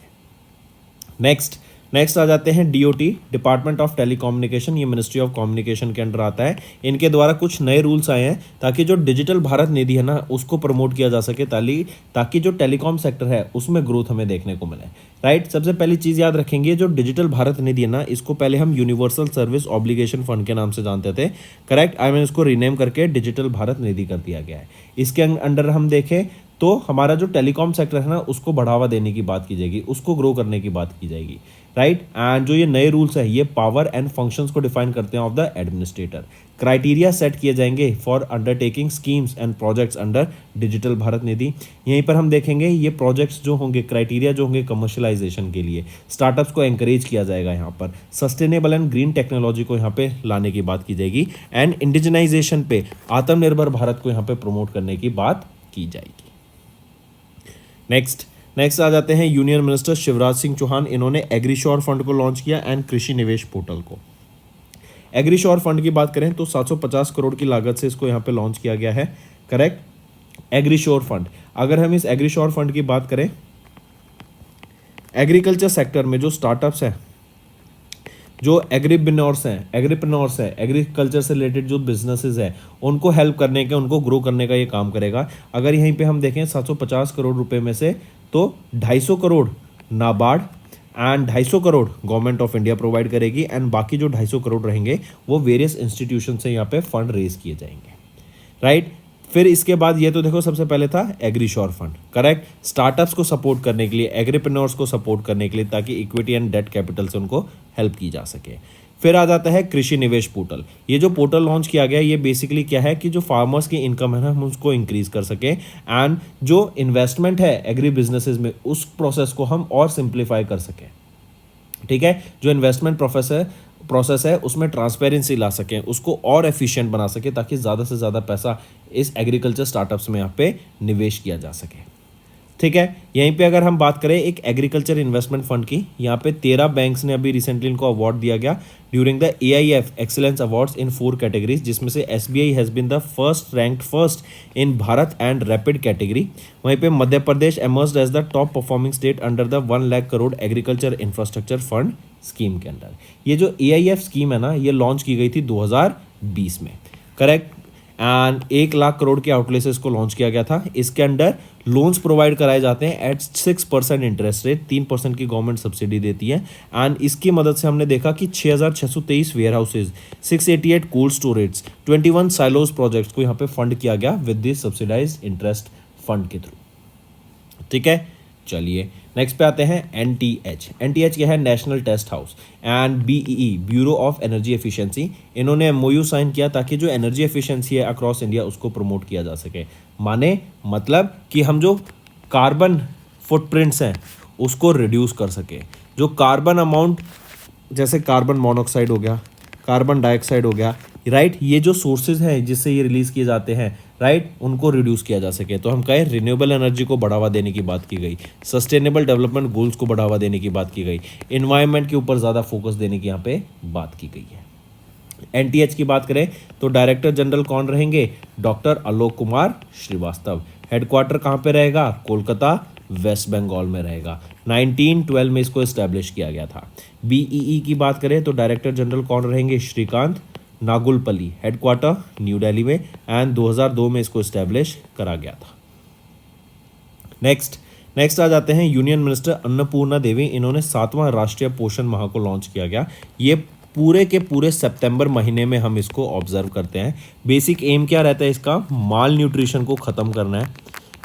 नेक्स्ट आ जाते हैं डीओटी, डिपार्टमेंट ऑफ टेलीकम्युनिकेशन, ये मिनिस्ट्री ऑफ कम्युनिकेशन के अंडर आता है। इनके द्वारा कुछ नए रूल्स आए हैं ताकि जो डिजिटल भारत निधि है ना, उसको प्रमोट किया जा सके, ताकि जो टेलीकॉम सेक्टर है उसमें ग्रोथ हमें देखने को मिले, राइट। सबसे पहली चीज़ याद रखेंगे, जो डिजिटल भारत निधि है ना, इसको पहले हम यूनिवर्सल सर्विस ऑब्लिगेशन फंड के नाम से जानते थे, करेक्ट। आई मीन इसको रीनेम करके डिजिटल भारत निधि कर दिया गया है। इसके अंडर हम देखें तो हमारा जो टेलीकॉम सेक्टर है ना, उसको बढ़ावा देने की बात की जाएगी, उसको ग्रो करने की बात की जाएगी, राइट। एंड जो ये नए रूल्स है, ये पावर एंड फंक्शंस को डिफाइन करते हैं of the administrator. Criteria set किए जाएंगे for undertaking schemes and projects under digital Bharat Nidhi. यहीं पर हम देखेंगे ये प्रोजेक्ट्स जो होंगे, क्राइटेरिया जो होंगे कमर्शलाइजेशन के लिए, स्टार्टअप्स को एंकरेज किया जाएगा, यहाँ पर सस्टेनेबल एंड ग्रीन टेक्नोलॉजी को यहाँ पे लाने की बात की जाएगी, एंड इंडिजिनाइजेशन पे, आत्मनिर्भर भारत को यहाँ पे प्रमोट करने की बात की जाएगी। नेक्स्ट आ जाते हैं यूनियन मिनिस्टर शिवराज सिंह चौहान, इन्होंने एग्रीश्योर फंड को लॉन्च किया एंड कृषि निवेश पोर्टल को। एग्रीश्योर फंड की बात करें तो 750 करोड़ की लागत से इसको यहाँ पे लॉन्च किया गया है, करेक्ट। एग्रीश्योर फंड, अगर हम इस एग्रीश्योर फंड की बात करें, एग्रीकल्चर सेक्टर में जो स्टार्टअप्स हैं, जो एग्रीप्रेन्योर्स हैं, एग्रीकल्चर से रिलेटेड जो बिजनेसेस हैं, उनको हेल्प करने का, उनको ग्रो करने का ये काम करेगा। अगर यहीं पे हम देखें 750 करोड़ रुपए में से तो 250 crore NABARD and 250 crore government of India provide करेगी, एंड बाकी जो 250 करोड़ रहेंगे वो वेरियस इंस्टीट्यूशन से यहाँ पे फंड रेज किए जाएंगे, राइट। फिर इसके बाद ये तो देखो सबसे पहले था एग्रीश्योर फंड, करेक्ट, स्टार्टअप्स को सपोर्ट करने के लिए, एग्रीप्रेन्योर्स को सपोर्ट करने के लिए, ताकि इक्विटी एंड डेट कैपिटल से उनको हेल्प की जा सके। फिर आ जाता है कृषि निवेश पोर्टल। ये जो पोर्टल लॉन्च किया गया है, ये बेसिकली क्या है कि जो फार्मर्स की इनकम है ना, हम उसको इंक्रीज कर सकें, एंड जो इन्वेस्टमेंट है एग्री बिजनेसेस में, उस प्रोसेस को हम और सिंप्लीफाई कर सकें, ठीक है। जो इन्वेस्टमेंट प्रोसेस है उसमें ट्रांसपेरेंसी ला सकें, उसको और एफिशिएंट बना सके, ताकि ज़्यादा से ज़्यादा पैसा इस एग्रीकल्चर स्टार्टअप्स में यहाँ पे निवेश किया जा सके, ठीक है। यहीं पे अगर हम बात करें एक एग्रीकल्चर इन्वेस्टमेंट फंड की, यहाँ पे 13 बैंक्स ने अभी रिसेंटली इनको अवार्ड दिया गया during the AIF excellence awards in 4 categories, जिसमें से SBI has been the first in Bharat and rapid category. वहीं पे Madhya Pradesh emerged as the top performing state under the 1 lakh crore agriculture infrastructure fund scheme के अंडर। ये जो AIF स्कीम है ना, ये लॉन्च की गई थी 2020 में, करेक्ट, एंड 1 लाख करोड़ के आउटले से इसको लॉन्च किया गया था। इसके अंडर लोन्स प्रोवाइड कराए जाते हैं एट 6% इंटरेस्ट रेट, 3% की गवर्नमेंट सब्सिडी देती है, एंड इसकी मदद से हमने देखा कि 6623 warehouses, 688 cold storage, 21 silos projects को यहाँ पे फंड किया गया with this subsidize interest fund के थ्रू, ठीक है। चलिए नेक्स्ट पे आते हैं NTH क्या है, national test house, and BEE bureau of energy efficiency, इन्होंने MOU साइन किया ताकि जो एनर्जी एफिशिएंसी है अक्रॉस इंडिया उसको प्रमोट किया जा सके। मतलब कि हम जो कार्बन फुटप्रिंट्स हैं उसको रिड्यूस कर सके, जो कार्बन अमाउंट, जैसे कार्बन मोनोऑक्साइड हो गया, कार्बन डाइऑक्साइड हो गया, राइट, ये जो सोर्सेज हैं जिससे ये रिलीज किए जाते हैं, राइट, उनको रिड्यूस किया जा सके। तो हम कहें रिन्यूएबल एनर्जी को बढ़ावा देने की बात की गई, सस्टेनेबल डेवलपमेंट गोल्स को बढ़ावा देने की बात की गई, इन्वायरमेंट के ऊपर ज़्यादा फोकस देने की यहाँ पे बात की गई है। NTH की बात करें तो डायरेक्टर जनरल कौन रहेंगे, डॉक्टर आलोक कुमार श्रीवास्तव। हेडक्वार्टर कहाँ पे रहेगा? कोलकाता, वेस्ट बंगाल में रहेगा। 1912 में इसको इस्टेब्लिश किया गया था। बीईई की बात करें तो डायरेक्टर जनरल कौन रहेंगे? श्रीकांत नागुलपल्ली, हेडक्वार्टर न्यू दिल्ली में, एंड 2002 में इसको इस्टेब्लिश करा गया था। नेक्स्ट आ जाते हैं यूनियन मिनिस्टर अन्नपूर्णा देवी। इन्होंने 7वां राष्ट्रीय पोषण माह को लॉन्च किया गया। ये पूरे के पूरे सितंबर महीने में हम इसको ऑब्जर्व करते हैं। बेसिक एम क्या रहता है इसका? माल न्यूट्रिशन को ख़त्म करना है,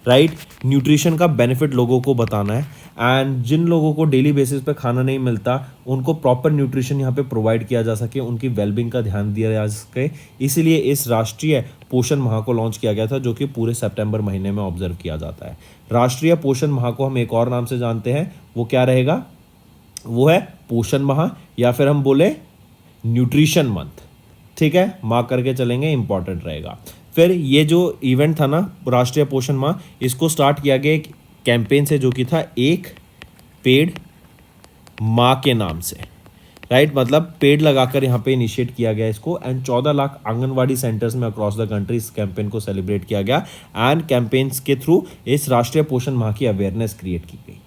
राइट। न्यूट्रिशन का बेनिफिट लोगों को बताना है, एंड जिन लोगों को डेली बेसिस पे खाना नहीं मिलता उनको प्रॉपर न्यूट्रिशन यहाँ पे प्रोवाइड किया जा सके, उनकी वेलबींग का ध्यान दिया जा सके। इसीलिए इस राष्ट्रीय पोषण माह को लॉन्च किया गया था, जो कि पूरे सितंबर महीने में ऑब्जर्व किया जाता है। राष्ट्रीय पोषण माह को हम एक और नाम से जानते हैं, वो क्या रहेगा? वो है पोषण माह, या फिर हम बोले न्यूट्रिशन मंथ। ठीक है, मार्क करके चलेंगे, इंपॉर्टेंट रहेगा। फिर ये जो इवेंट था ना राष्ट्रीय पोषण माह, इसको स्टार्ट किया गया एक कैंपेन से, जो कि था एक पेड़ माँ के नाम से, राइट। मतलब पेड़ लगाकर यहाँ पे इनिशिएट किया गया इसको, एंड 14 लाख आंगनवाड़ी सेंटर्स में अक्रॉस द कंट्री इस कैंपेन को सेलिब्रेट किया गया, एंड कैंपेन्स के थ्रू इस राष्ट्रीय पोषण माह की अवेयरनेस क्रिएट की गई।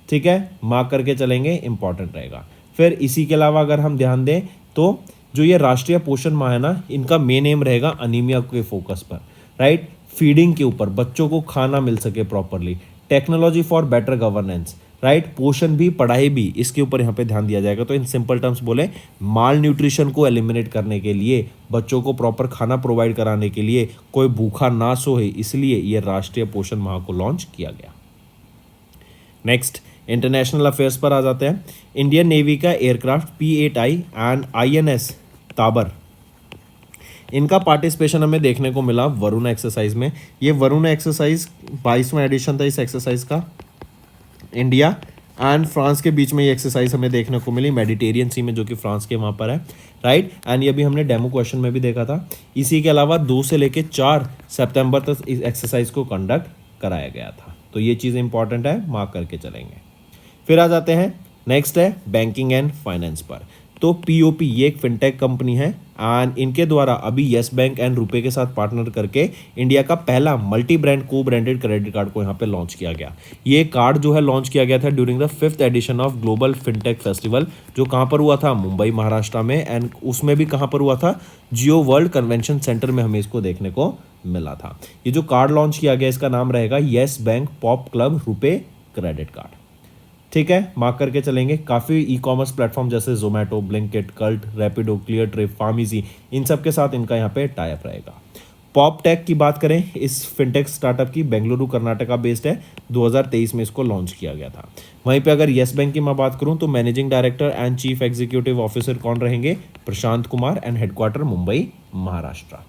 ठीक है, मार्क करके चलेंगे, इंपॉर्टेंट रहेगा। फिर इसी के अलावा अगर हम ध्यान दें तो जो ये राष्ट्रीय पोषण माह है ना, इनका मेन एम रहेगा अनीमिया के फोकस पर, राइट। फीडिंग के ऊपर, बच्चों को खाना मिल सके properly, technology for better governance, right. पोषण भी पढ़ाई भी, इसके ऊपर यहाँ पे ध्यान दिया जाएगा। तो इन सिंपल टर्म्स बोले, माल न्यूट्रिशन को एलिमिनेट करने के लिए, बच्चों को प्रॉपर खाना प्रोवाइड कराने के लिए, कोई भूखा ना सोए, इसलिए ये राष्ट्रीय पोषण माह को लॉन्च किया गया। नेक्स्ट इंटरनेशनल अफेयर्स पर आ जाते हैं। इंडियन नेवी का aircraft P-8I and INS Tabar, इनका पार्टिसिपेशन हमें देखने को मिला वरुण एक्सरसाइज में। ये वरुण एक्सरसाइज 22वां एडिशन था इस एक्सरसाइज का। इंडिया एंड फ्रांस के बीच में ये एक्सरसाइज हमें देखने को मिली मेडिटेरियन सी में, जो कि फ्रांस के वहाँ पर है, राइट। एंड ये भी हमने डेमो क्वेश्चन में भी देखा था। इसी के अलावा 2 से लेकर 4 सितंबर तक इस एक्सरसाइज को कंडक्ट कराया गया था। तो ये चीज़ इंपॉर्टेंट है, मार्क करके चलेंगे। फिर आ जाते हैं, नेक्स्ट है बैंकिंग एंड फाइनेंस पर। तो POP ये एक फिनटेक कंपनी है, एंड इनके द्वारा अभी येस बैंक एंड रुपे के साथ पार्टनर करके इंडिया का पहला multi brand co branded credit card को यहाँ पे लॉन्च किया गया। ये कार्ड जो है लॉन्च किया गया था during the 5th edition of global fintech festival, जो कहाँ पर हुआ था? मुंबई महाराष्ट्र में, एंड उसमें भी कहाँ पर हुआ था? जियो वर्ल्ड कन्वेंशन सेंटर में हमें इसको देखने को मिला था। ये जो कार्ड लॉन्च किया गया इसका नाम रहेगा Yes Bank Pop Club RuPay credit card. ठीक है, मार्क करके चलेंगे। काफ़ी ई-कॉमर्स प्लेटफॉर्म जैसे जोमेटो, ब्लिंकिट, कल्ट, रैपिडो, क्लियर ट्रिप, फार्मेसी, इन सब के साथ इनका यहाँ पे टाई अप रहेगा। पॉप टेक की बात करें, इस फिनटेक स्टार्टअप की बेंगलुरु कर्नाटका बेस्ड है, 2023 में इसको लॉन्च किया गया था। वहीं पे अगर येस बैंक की मैं बात करूं तो managing director and chief executive officer कौन रहेंगे? Prashant Kumar, and headquarter Mumbai Maharashtra.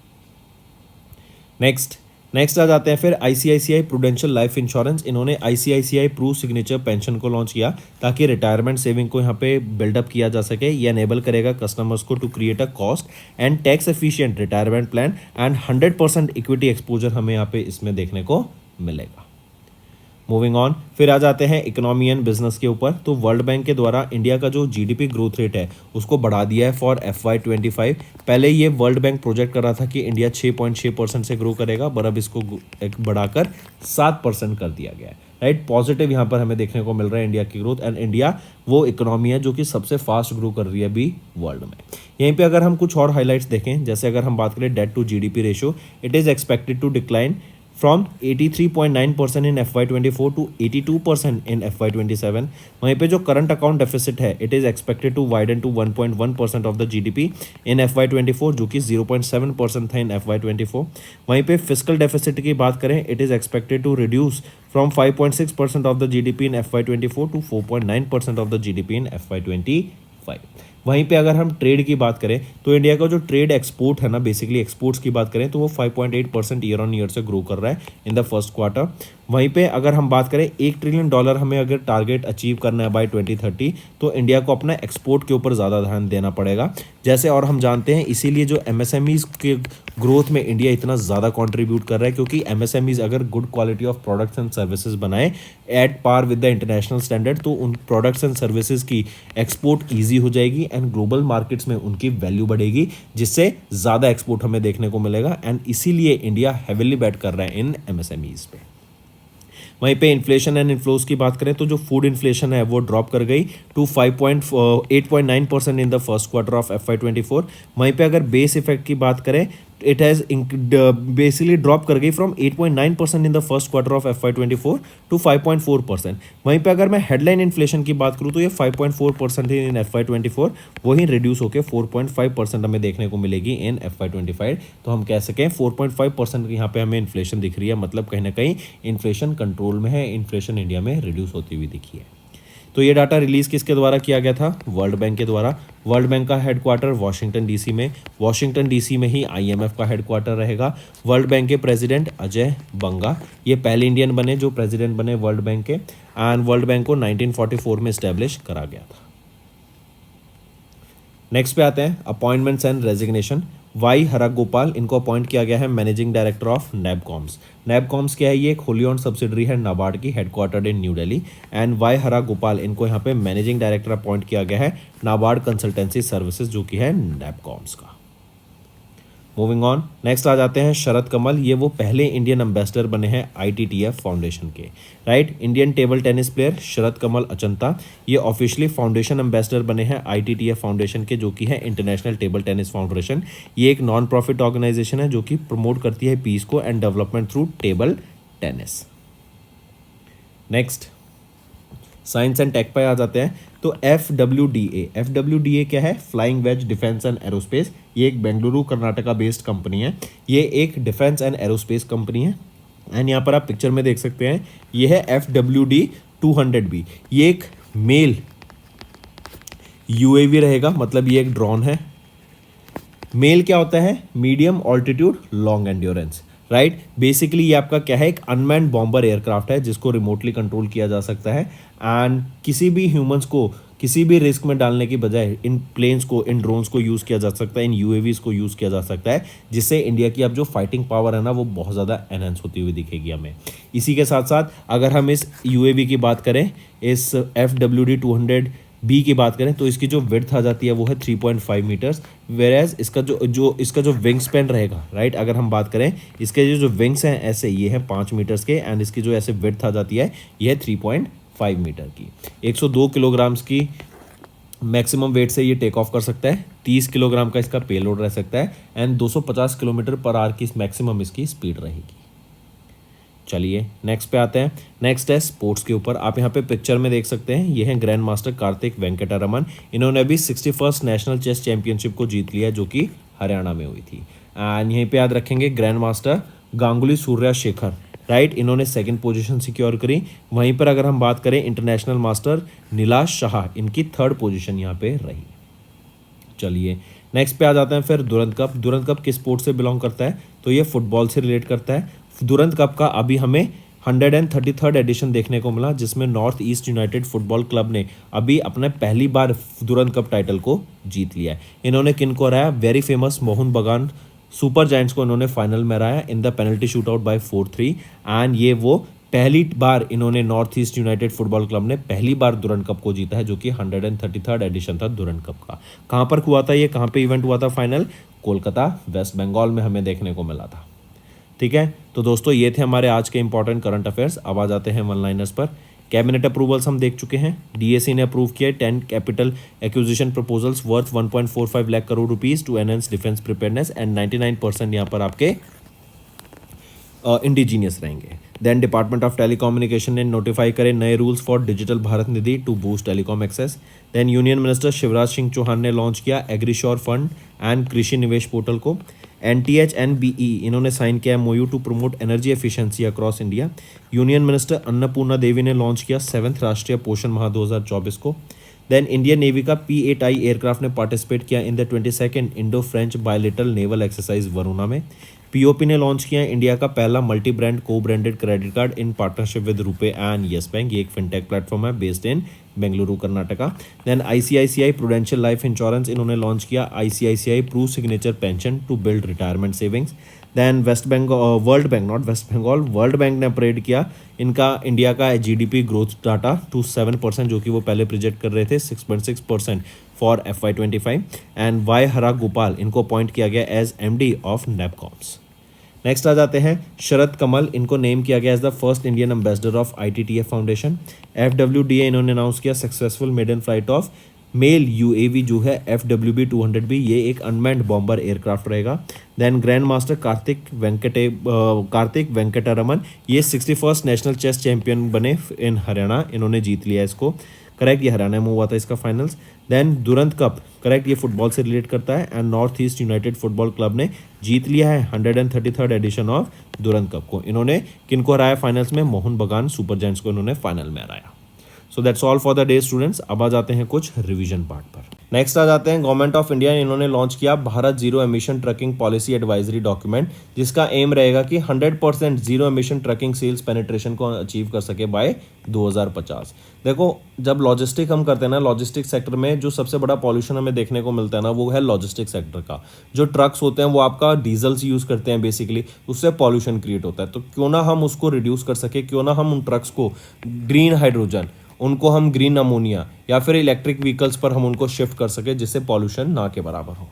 Next आ जाते हैं फिर ICICI प्रूडेंशियल लाइफ इंश्योरेंस। इन्होंने ICICI प्रू सिग्नेचर पेंशन को लॉन्च किया ताकि रिटायरमेंट सेविंग को यहाँ पे बिल्डअप किया जा सके। ये एनेबल करेगा कस्टमर्स को to create a cost and tax efficient retirement plan, and 100% equity exposure हमें यहाँ पे इसमें देखने को मिलेगा। मूविंग ऑन, फिर आ जाते हैं इकोनॉमी एंड बिजनेस के ऊपर। तो वर्ल्ड बैंक के द्वारा इंडिया का जो GDP ग्रोथ रेट है उसको बढ़ा दिया है फॉर FY25। पहले ये वर्ल्ड बैंक प्रोजेक्ट कर रहा था कि इंडिया 6.6% से ग्रो करेगा, पर अब इसको बढ़ाकर 7% कर दिया गया है, राइट। पॉजिटिव यहाँ पर हमें देखने को मिल रहा है इंडिया की ग्रोथ, एंड इंडिया वो इकोनॉमी है जो कि सबसे फास्ट ग्रो कर रही है अभी वर्ल्ड में। यहीं पे अगर हम कुछ और हाईलाइट्स देखें, जैसे अगर हम बात करें debt to GDP ratio, it is expected to decline from 83.9% in FY24 to 82% in FY27। वहीं पे जो करंट अकाउंट डेफिसिट है, it is expected to widen to 1.1% of the GDP in FY24, जो कि 0.7% था इन FY24। वहीं पे फिस्कल डेफिसिट की बात करें, it is expected to reduce from 5.6% of the GDP in FY24 to 4.9% of the GDP in FY25। वहीं पे अगर हम ट्रेड की बात करें तो इंडिया का जो ट्रेड एक्सपोर्ट है ना, बेसिकली एक्सपोर्ट्स की बात करें तो वो 5.8% ईयर ऑन ईयर से ग्रो कर रहा है इन द फर्स्ट क्वार्टर। वहीं पे अगर हम बात करें $1 ट्रिलियन हमें अगर टारगेट अचीव करना है बाय 2030, तो इंडिया को अपना एक्सपोर्ट के ऊपर ज़्यादा ध्यान देना पड़ेगा। जैसे और हम जानते हैं, इसीलिए जो MSMEs ग्रोथ में इंडिया इतना ज़्यादा कंट्रीब्यूट कर रहा है, क्योंकि एमएसएमईज अगर good quality of products and services बनाए at par with the international standard, तो उन प्रोडक्ट्स एंड सर्विसेज की एक्सपोर्ट ईजी हो जाएगी एंड ग्लोबल मार्केट्स में उनकी वैल्यू बढ़ेगी, जिससे ज़्यादा एक्सपोर्ट हमें देखने को मिलेगा। एंड इसीलिए इंडिया हैविली बैट कर रहा है इन एमएसएमईज पे। वहीं पे इन्फ्लेशन एंड इन्फ्लोज की बात करें तो जो फूड इन्फ्लेशन है वो ड्रॉप कर गई to 8.9% in the first quarter of FY24। वहीं पे अगर बेस इफेक्ट की बात करें, इट हैज़ बेसिकली ड्रॉप कर गई from 8.9% in the first quarter of FY24 to 5.4%। वहीं पे अगर मैं हेडलाइन इन्फ्लेशन की बात करूँ तो ये 5.4% इन FY24, वहीं रिड्यूस होकर 4.5% हमें देखने को मिलेगी इन FY25। तो हम कह सकें 4.5% यहाँ पे हमें इन्फ्लेशन दिख रही है, मतलब कहीं ना कहीं इन्फ्लेशन कंट्रोल में है, इन्फ्लेशन इंडिया में रिड्यूस होती हुई दिखी है। तो ये डाटा रिलीज़ किसके द्वारा किया गया था? वर्ल्ड बैंक के द्वारा। वर्ल्ड बैंक का हेडक्वार्टर वाशिंगटन डीसी में, वाशिंगटन डीसी में ही IMF का हेडक्वार्टर रहेगा। वर्ल्ड बैंक के प्रेसिडेंट अजय बंगा, ये पहले इंडियन बने जो प्रेसिडेंट बने वर्ल्ड बैंक के, एंड वर्ल्ड बैंक को 1944 में इस्टेब्लिश करा गया था। नेक्स्ट पे आते हैं appointments and resignation. Y Haragopal, इनको अपॉइंट किया गया है मैनेजिंग डायरेक्टर ऑफ नैबकॉम्स। नैबकॉम्स क्या है? ये एक होली ओन्ड सब्सिडरी है नाबार्ड की, headquartered in New Delhi. And Y Haragopal, इनको यहाँ पे मैनेजिंग डायरेक्टर अपॉइंट किया गया है नाबार्ड कंसल्टेंसी सर्विसेज, जो कि है नैबकॉम्स का। मूविंग ऑन, नेक्स्ट आ जाते हैं शरद कमल। ये वो पहले इंडियन एम्बेसडर बने हैं ITTF फाउंडेशन के, right. Indian table tennis player Sharath Kamal Achanta, ये ऑफिशियली फाउंडेशन एम्बेसडर बने हैं ITTF फाउंडेशन के, जो कि है इंटरनेशनल टेबल टेनिस फाउंडेशन। ये एक नॉन प्रॉफिट ऑर्गेनाइजेशन है जो कि प्रमोट करती है पीस को and development through table tennis. Next science and tech पे आ जाते हैं। तो FWDA क्या है? Flying wedge defence and aerospace. ये एक बेंगलुरु कर्नाटका बेस्ड कंपनी है। ये एक डिफेंस एंड एरोस्पेस कंपनी है। एंड यहाँ पर आप पिक्चर में देख सकते हैं, ये है FWD 200B। ये एक मेल UAV रहेगा, मतलब ये एक ड्रोन है। मेल क्या होता है? Medium altitude long endurance, right. Basically ये आपका क्या है? एक अनमैन्ड बॉम्बर एयरक्राफ्ट है जिसको रिमोटली कंट्रोल किया जा सकता है एंड किसी भी ह्यूमंस को किसी भी रिस्क में डालने की बजाय इन प्लेन्स को, इन ड्रोन्स को यूज़ किया जा सकता है, इन UAVs को यूज़ किया जा सकता है, जिससे इंडिया की अब जो फाइटिंग पावर है ना वो बहुत ज़्यादा एनहेंस होती हुई दिखेगी हमें। इसी के साथ साथ अगर हम इस UAV की बात करें, इस FWD 200B की बात करें, तो इसकी जो विड्थ आ जाती है वो है 3.5 मीटर्स, वेरेज इसका जो विंग स्पैन रहेगा, राइट। अगर हम बात करें इसके जो विंग्स हैं ऐसे, ये हैं 5 मीटर्स के, एंड इसकी जो ऐसे विड्थ आ जाती है ये है 3.5 मीटर की। 102 किलोग्राम्स की मैक्सिमम वेट से ये टेक ऑफ कर सकता है। 30 किलोग्राम का इसका पेलोड रह सकता है एंड 250 किलोमीटर पर आवर की मैक्सिमम इसकी स्पीड रहेगी। चलिए नेक्स्ट पे आते हैं। नेक्स्ट है स्पोर्ट्स के ऊपर। आप यहाँ पे पिक्चर में देख सकते हैं, ये हैं ग्रैंड मास्टर कार्तिक वेंकटरमन। इन्होंने अभी 61st नेशनल चेस चैंपियनशिप को जीत लिया, जो कि हरियाणा में हुई थी। एंड यहीं पे याद रखेंगे grand master Ganguly Surya Shekhar, right. इन्होंने सेकंड पोजीशन सिक्योर करी। वहीं पर अगर हम बात करें इंटरनेशनल मास्टर नीलाश शाह, इनकी थर्ड पोजीशन यहाँ पे रही। चलिए नेक्स्ट पे आ जाते हैं फिर दुरंत कप। दुरंत कप किस स्पोर्ट से बिलोंग करता है? तो ये फुटबॉल से रिलेट करता है। दुरंत कप का अभी हमें 133rd एडिशन देखने को मिला, जिसमें north east United football club ने अभी अपने पहली बार दुरंत कप टाइटल को जीत लिया है। इन्होंने किन को हराया? वेरी फेमस मोहन बगान सुपर जायंट्स को इन्होंने फाइनल में हराया in the penalty shoot out by 4-3। And ये वो पहली बार इन्होंने north east United football club ने पहली बार दुरंत कप को जीता है, जो कि 133rd एडिशन था दुरंत कप का। कहाँ पर हुआ था ये? कहाँ पे इवेंट हुआ था फाइनल? कोलकाता वेस्ट बंगाल में हमें देखने को मिला था। ठीक है, तो दोस्तों ये थे हमारे आज के इंपॉर्टेंट करंट अफेयर्स। अब आ जाते हैं वन लाइनर्स पर। कैबिनेट अप्रूवल्स हम देख चुके हैं। DAC ने अप्रूव किया 10 capital acquisition proposals worth 1.45 lakh crore rupees to enhance defence preparedness and 99% यहाँ पर आपके इंडिजीनियस रहेंगे। देन डिपार्टमेंट ऑफ टेलीकम्युनिकेशन ने नोटिफाई करे नए rules for digital Bharat Nidhi to boost telecom access. Then union minister Shivraj Singh Chouhan ने लॉन्च किया एग्रीश्योर फंड एंड कृषि निवेश पोर्टल को। NTH and BE इन्होंने साइन किया MOU to promote energy efficiency across India. Union minister Annapurna Devi ने लॉन्च किया 7th राष्ट्रीय पोषण माह 2024 को। देन इंडियन नेवी का P8I एयरक्राफ्ट ने पार्टिसिपेट किया in the 22nd Indo French bilateral naval exercise Varuna में। पीओपी ने लॉन्च किया है इंडिया का पहला multi brand co branded credit card in partnership with RuPay and Yes Bank. ये एक फिनटेक प्लेटफॉर्म है based in Bengaluru Karnataka. Then ICICI Prudential life insurance इन्होंने लॉन्च किया ICICI Pru signature pension to build retirement savings. Then West Bengal World Bank not West Bengal World bank ने upgrade किया इनका India का GDP growth data to 7%, जो कि वो पहले प्रोजेक्ट कर रहे थे 6.6% फॉर FY25। एंड वाई हरा गोपाल इनको अपॉइंट किया गया एज एमडी ऑफ नेपकॉम्स। नेक्स्ट आ जाते हैं शरद कमल, इनको नेम किया गया as the first Indian ambassador of ITTF foundation. FWDA इन्होंने अनाउंस किया successful maiden flight of male UAV जो है FWB-200B, ये एक अनमैन्ड बॉम्बर एयरक्राफ्ट रहेगा। Then grand master Karthik Venkataraman ये 61st नेशनल चेस चैंपियन बने इन हरियाणा, इन्होंने जीत लिया इसको, करेक्ट, ये हरियाणा में हुआ था इसका फाइनल्स। देन दुरंत कप, करेक्ट, ये फुटबॉल से रिलेट करता है and north east United football club ने जीत लिया है 133rd एडिशन ऑफ दुरंत कप को। इन्होंने किनको हराया फाइनल्स में? मोहन बगान सुपर जायंट्स को इन्होंने फाइनल में हराया। So that's all for the day students. अब आ जाते हैं कुछ रिवीजन पार्ट पर। नेक्स्ट आ जाते हैं गवर्नमेंट ऑफ इंडिया, इन्होंने लॉन्च किया Bharat zero emission trucking policy advisory document, जिसका एम रहेगा कि 100% zero emission trucking sales penetration को अचीव कर सके बाय 2050। देखो, जब लॉजिस्टिक हम करते हैं ना, लॉजिस्टिक सेक्टर में जो सबसे बड़ा पॉल्यूशन हमें देखने को मिलता है ना, वो है लॉजिस्टिक सेक्टर का। जो ट्रक्स होते हैं वो आपका डीजल्स यूज़ करते हैं बेसिकली, उससे पॉल्यूशन क्रिएट होता है। तो क्यों ना हम उसको रिड्यूस कर सके, क्यों ना हम उन ट्रक्स को ग्रीन हाइड्रोजन, उनको हम ग्रीन अमोनिया या फिर इलेक्ट्रिक व्हीकल्स पर हम उनको शिफ्ट कर सके, जिससे पॉल्यूशन ना के बराबर हो।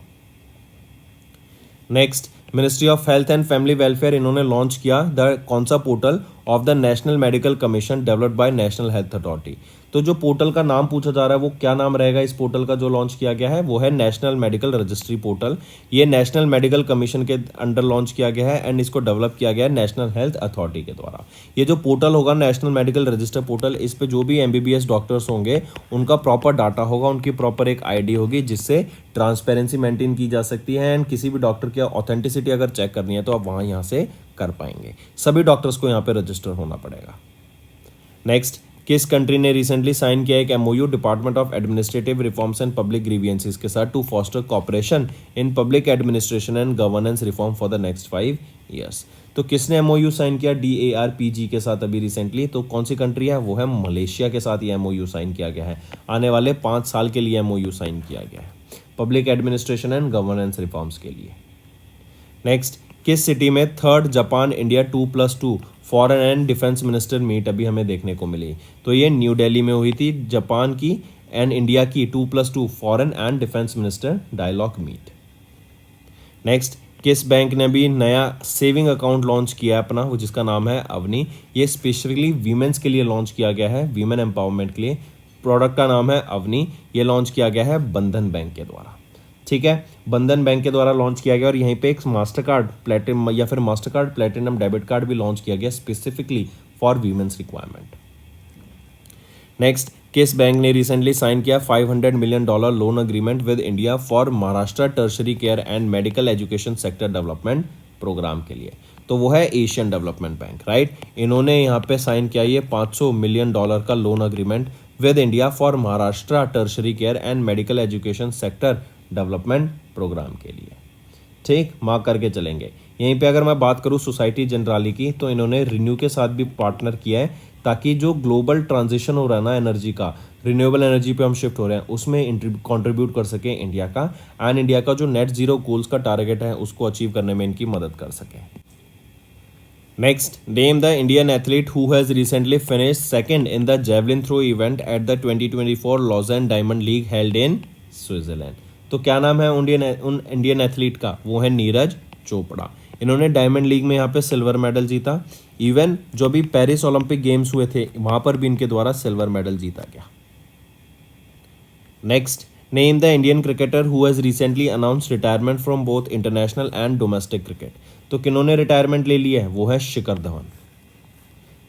Next, ministry of health and family welfare इन्होंने लॉन्च किया कौन सा portal of the national medical commission developed by national health authority. तो जो पोर्टल का नाम पूछा जा रहा है वो क्या नाम रहेगा इस पोर्टल का जो लॉन्च किया गया है? वो है नेशनल मेडिकल रजिस्ट्री पोर्टल। ये नेशनल मेडिकल कमीशन के अंडर लॉन्च किया गया है एंड इसको डेवलप किया गया है नेशनल हेल्थ अथॉरिटी के द्वारा। ये जो पोर्टल होगा नेशनल मेडिकल रजिस्टर पोर्टल, इस पे जो भी MBBS डॉक्टर्स होंगे उनका प्रॉपर डाटा होगा, उनकी प्रॉपर एक ID होगी, जिससे ट्रांसपेरेंसी मेंटेन की जा सकती है एंड किसी भी डॉक्टर की ऑथेंटिसिटी अगर चेक करनी है तो आप वहाँ यहाँ से कर पाएंगे। सभी डॉक्टर्स को यहाँ पे रजिस्टर होना पड़ेगा। नेक्स्ट, किस कंट्री ने रिसेंटली साइन किया एक MOU department of administrative reforms and public grievances के साथ to foster cooperation in public administration and governance reform for the next 5 years। तो किसने MOU साइन किया DARPG के साथ अभी रिसेंटली? तो कौन सी कंट्री है? वो है मलेशिया के साथ ये MOU साइन किया गया है। आने वाले 5 साल के लिए MOU साइन किया गया है public administration and governance reforms के लिए। नेक्स्ट, किस सिटी में 3rd Japan India 2+2 foreign and defence minister meet अभी हमें देखने को मिली? तो ये न्यू दिल्ली में हुई थी जापान की एंड इंडिया की 2+2 foreign and defence minister dialogue meet. Next, किस बैंक ने भी नया सेविंग अकाउंट लॉन्च किया है अपना, जिसका नाम है अवनी। ये स्पेशली वीमेंस के लिए लॉन्च किया गया है, वीमेन एम्पावरमेंट के लिए। प्रोडक्ट का नाम है अवनी, ये लॉन्च किया गया है बंधन बैंक के द्वारा। ठीक है, बंधन बैंक के द्वारा लॉन्च किया गया और यहीं पे एक मास्टर कार्ड प्लेटिनम या फिर Mastercard platinum debit card भी लॉन्च किया गया specifically for women's requirement. Next, किस बैंक ने रिसेंटली साइन किया $500 million loan agreement with India for Maharashtra tertiary care and medical education sector development programme के लिए? तो वो है एशियन डेवलपमेंट बैंक, राइट। इन्होंने यहाँ पे साइन किया ये $500 million का loan agreement with India for Maharashtra tertiary care and medical education sector development programme के लिए। ठीक, मार्क करके चलेंगे। यहीं पे अगर मैं बात करूँ सोसाइटी जनरली की, तो इन्होंने रिन्यू के साथ भी पार्टनर किया है, ताकि जो ग्लोबल ट्रांजिशन हो रहा है ना एनर्जी का, रिन्यूएबल एनर्जी पे हम शिफ्ट हो रहे हैं, उसमें कंट्रीब्यूट कर सके इंडिया का, एंड इंडिया का जो नेट जीरो गोल्स का टारगेट है उसको अचीव करने में इनकी मदद कर सके। Next, name the Indian athlete who has recently finished second in the javelin throw event at the 2024 Lausanne diamond league held in Switzerland. तो क्या नाम है उन इंडियन एथलीट का? वो है नीरज चोपड़ा। इन्होंने डायमंड लीग में यहाँ पे सिल्वर मेडल जीता। इवन जो भी पेरिस ओलंपिक गेम्स हुए थे वहां पर भी इनके द्वारा सिल्वर मेडल जीता गया। Next, name the Indian cricketer who has recently announced retirement from both international and domestic cricket. तो किन्होंने रिटायरमेंट ले ली है? वो है शिखर धवन,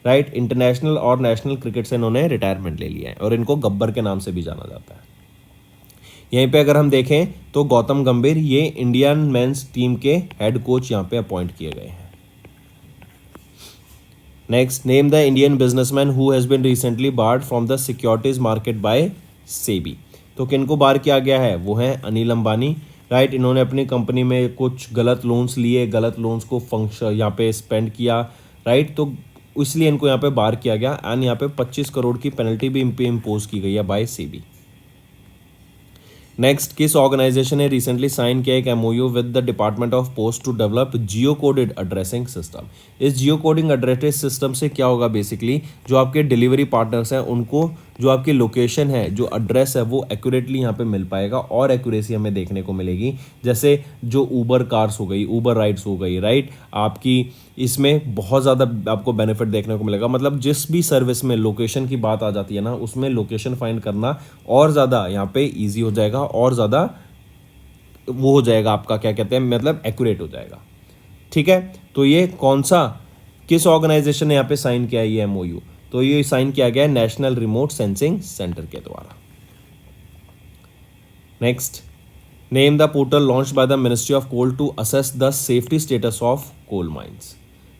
राइट। इंटरनेशनल और नेशनल क्रिकेट से इन्होंने रिटायरमेंट ले लिया है और इनको गब्बर के नाम से भी जाना जाता है। यहीं पे अगर हम देखें तो गौतम गंभीर ये इंडियन मेंस टीम के हेड कोच यहाँ पे अपॉइंट किए गए हैं। Next, name the Indian businessman who has been recently barred from the securities market by SEBI. तो किनको बार किया गया है? वो है अनिल अंबानी, राइट। इन्होंने अपनी कंपनी में कुछ गलत लोन्स लिए, गलत लोन्स को फंक्शन यहाँ पे स्पेंड किया, राइट। तो इसलिए इनको यहाँ पे बार किया गया एंड यहाँ पे 25 करोड़ की पेनल्टी भी इन पे इम्पोज की गई है बाय सेबी। नेक्स्ट, किस ऑर्गेनाइजेशन ने रिसेंटली साइन किया एक MOU with the department of post to develop geo coded addressing system. इस जियो कोडिंग एड्रेसिंग सिस्टम से क्या होगा, बेसिकली जो आपके डिलीवरी पार्टनर्स हैं उनको जो आपकी लोकेशन है, जो एड्रेस है, वो एक्यूरेटली यहाँ पे मिल पाएगा और एक्यूरेसी हमें देखने को मिलेगी। जैसे जो ऊबर कार्स हो गई, ऊबर राइड्स हो गई, राइट, आपकी इसमें बहुत ज़्यादा आपको बेनिफिट देखने को मिलेगा। मतलब जिस भी सर्विस में लोकेशन की बात आ जाती है ना, उसमें लोकेशन फाइंड करना और ज़्यादा यहाँ पे ईजी हो जाएगा और ज़्यादा वो हो जाएगा आपका, क्या कहते हैं, मतलब एक्यूरेट हो जाएगा। ठीक है, तो ये कौन सा, किस ऑर्गेनाइजेशन ने यहाँ पे साइन किया है ये एमओयू, तो ये साइन किया गया है नेशनल रिमोट सेंसिंग सेंटर के द्वारा। Next, name the portal launch by the ministry of coal to assess the safety status of coal mines.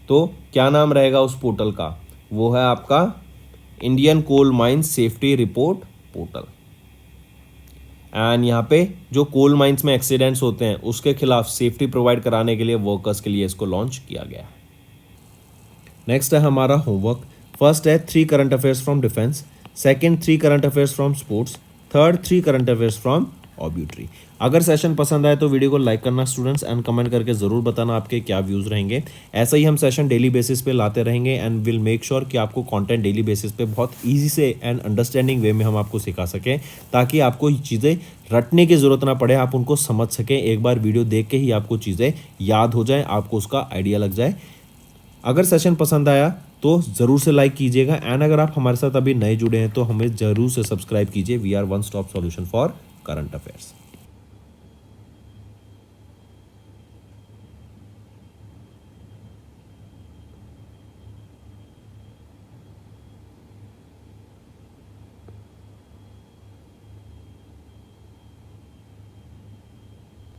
तो क्या नाम रहेगा उस पोर्टल का, वो है आपका Indian coal mines safety report portal. And यहाँ पे जो कोल माइंस में एक्सीडेंट्स होते हैं उसके खिलाफ सेफ्टी प्रोवाइड कराने के लिए वर्कर्स के लिए इसको लॉन्च किया गया है। नेक्स्ट है हमारा होमवर्क। फर्स्ट है 3 current affairs from defence, second 3 current affairs from sports, third 3 current affairs from obituary. अगर सेशन पसंद आए तो वीडियो को लाइक करना स्टूडेंट्स एंड कमेंट करके ज़रूर बताना आपके क्या व्यूज़ रहेंगे। ऐसा ही हम सेशन डेली बेसिस पे लाते रहेंगे एंड विल मेक श्योर कि आपको कंटेंट डेली बेसिस पे बहुत इजी से एंड अंडरस्टैंडिंग वे में हम आपको सिखा सकें, ताकि आपको चीज़ें रटने की ज़रूरत ना पड़े, आप उनको समझ सकें। एक बार वीडियो देख के ही आपको चीज़ें याद हो जाए, आपको उसका आइडिया लग जाए। अगर सेशन पसंद आया तो ज़रूर से लाइक कीजिएगा एंड अगर आप हमारे साथ अभी नए जुड़े हैं तो हमें ज़रूर से सब्सक्राइब कीजिए। We are one stop solution for current affairs.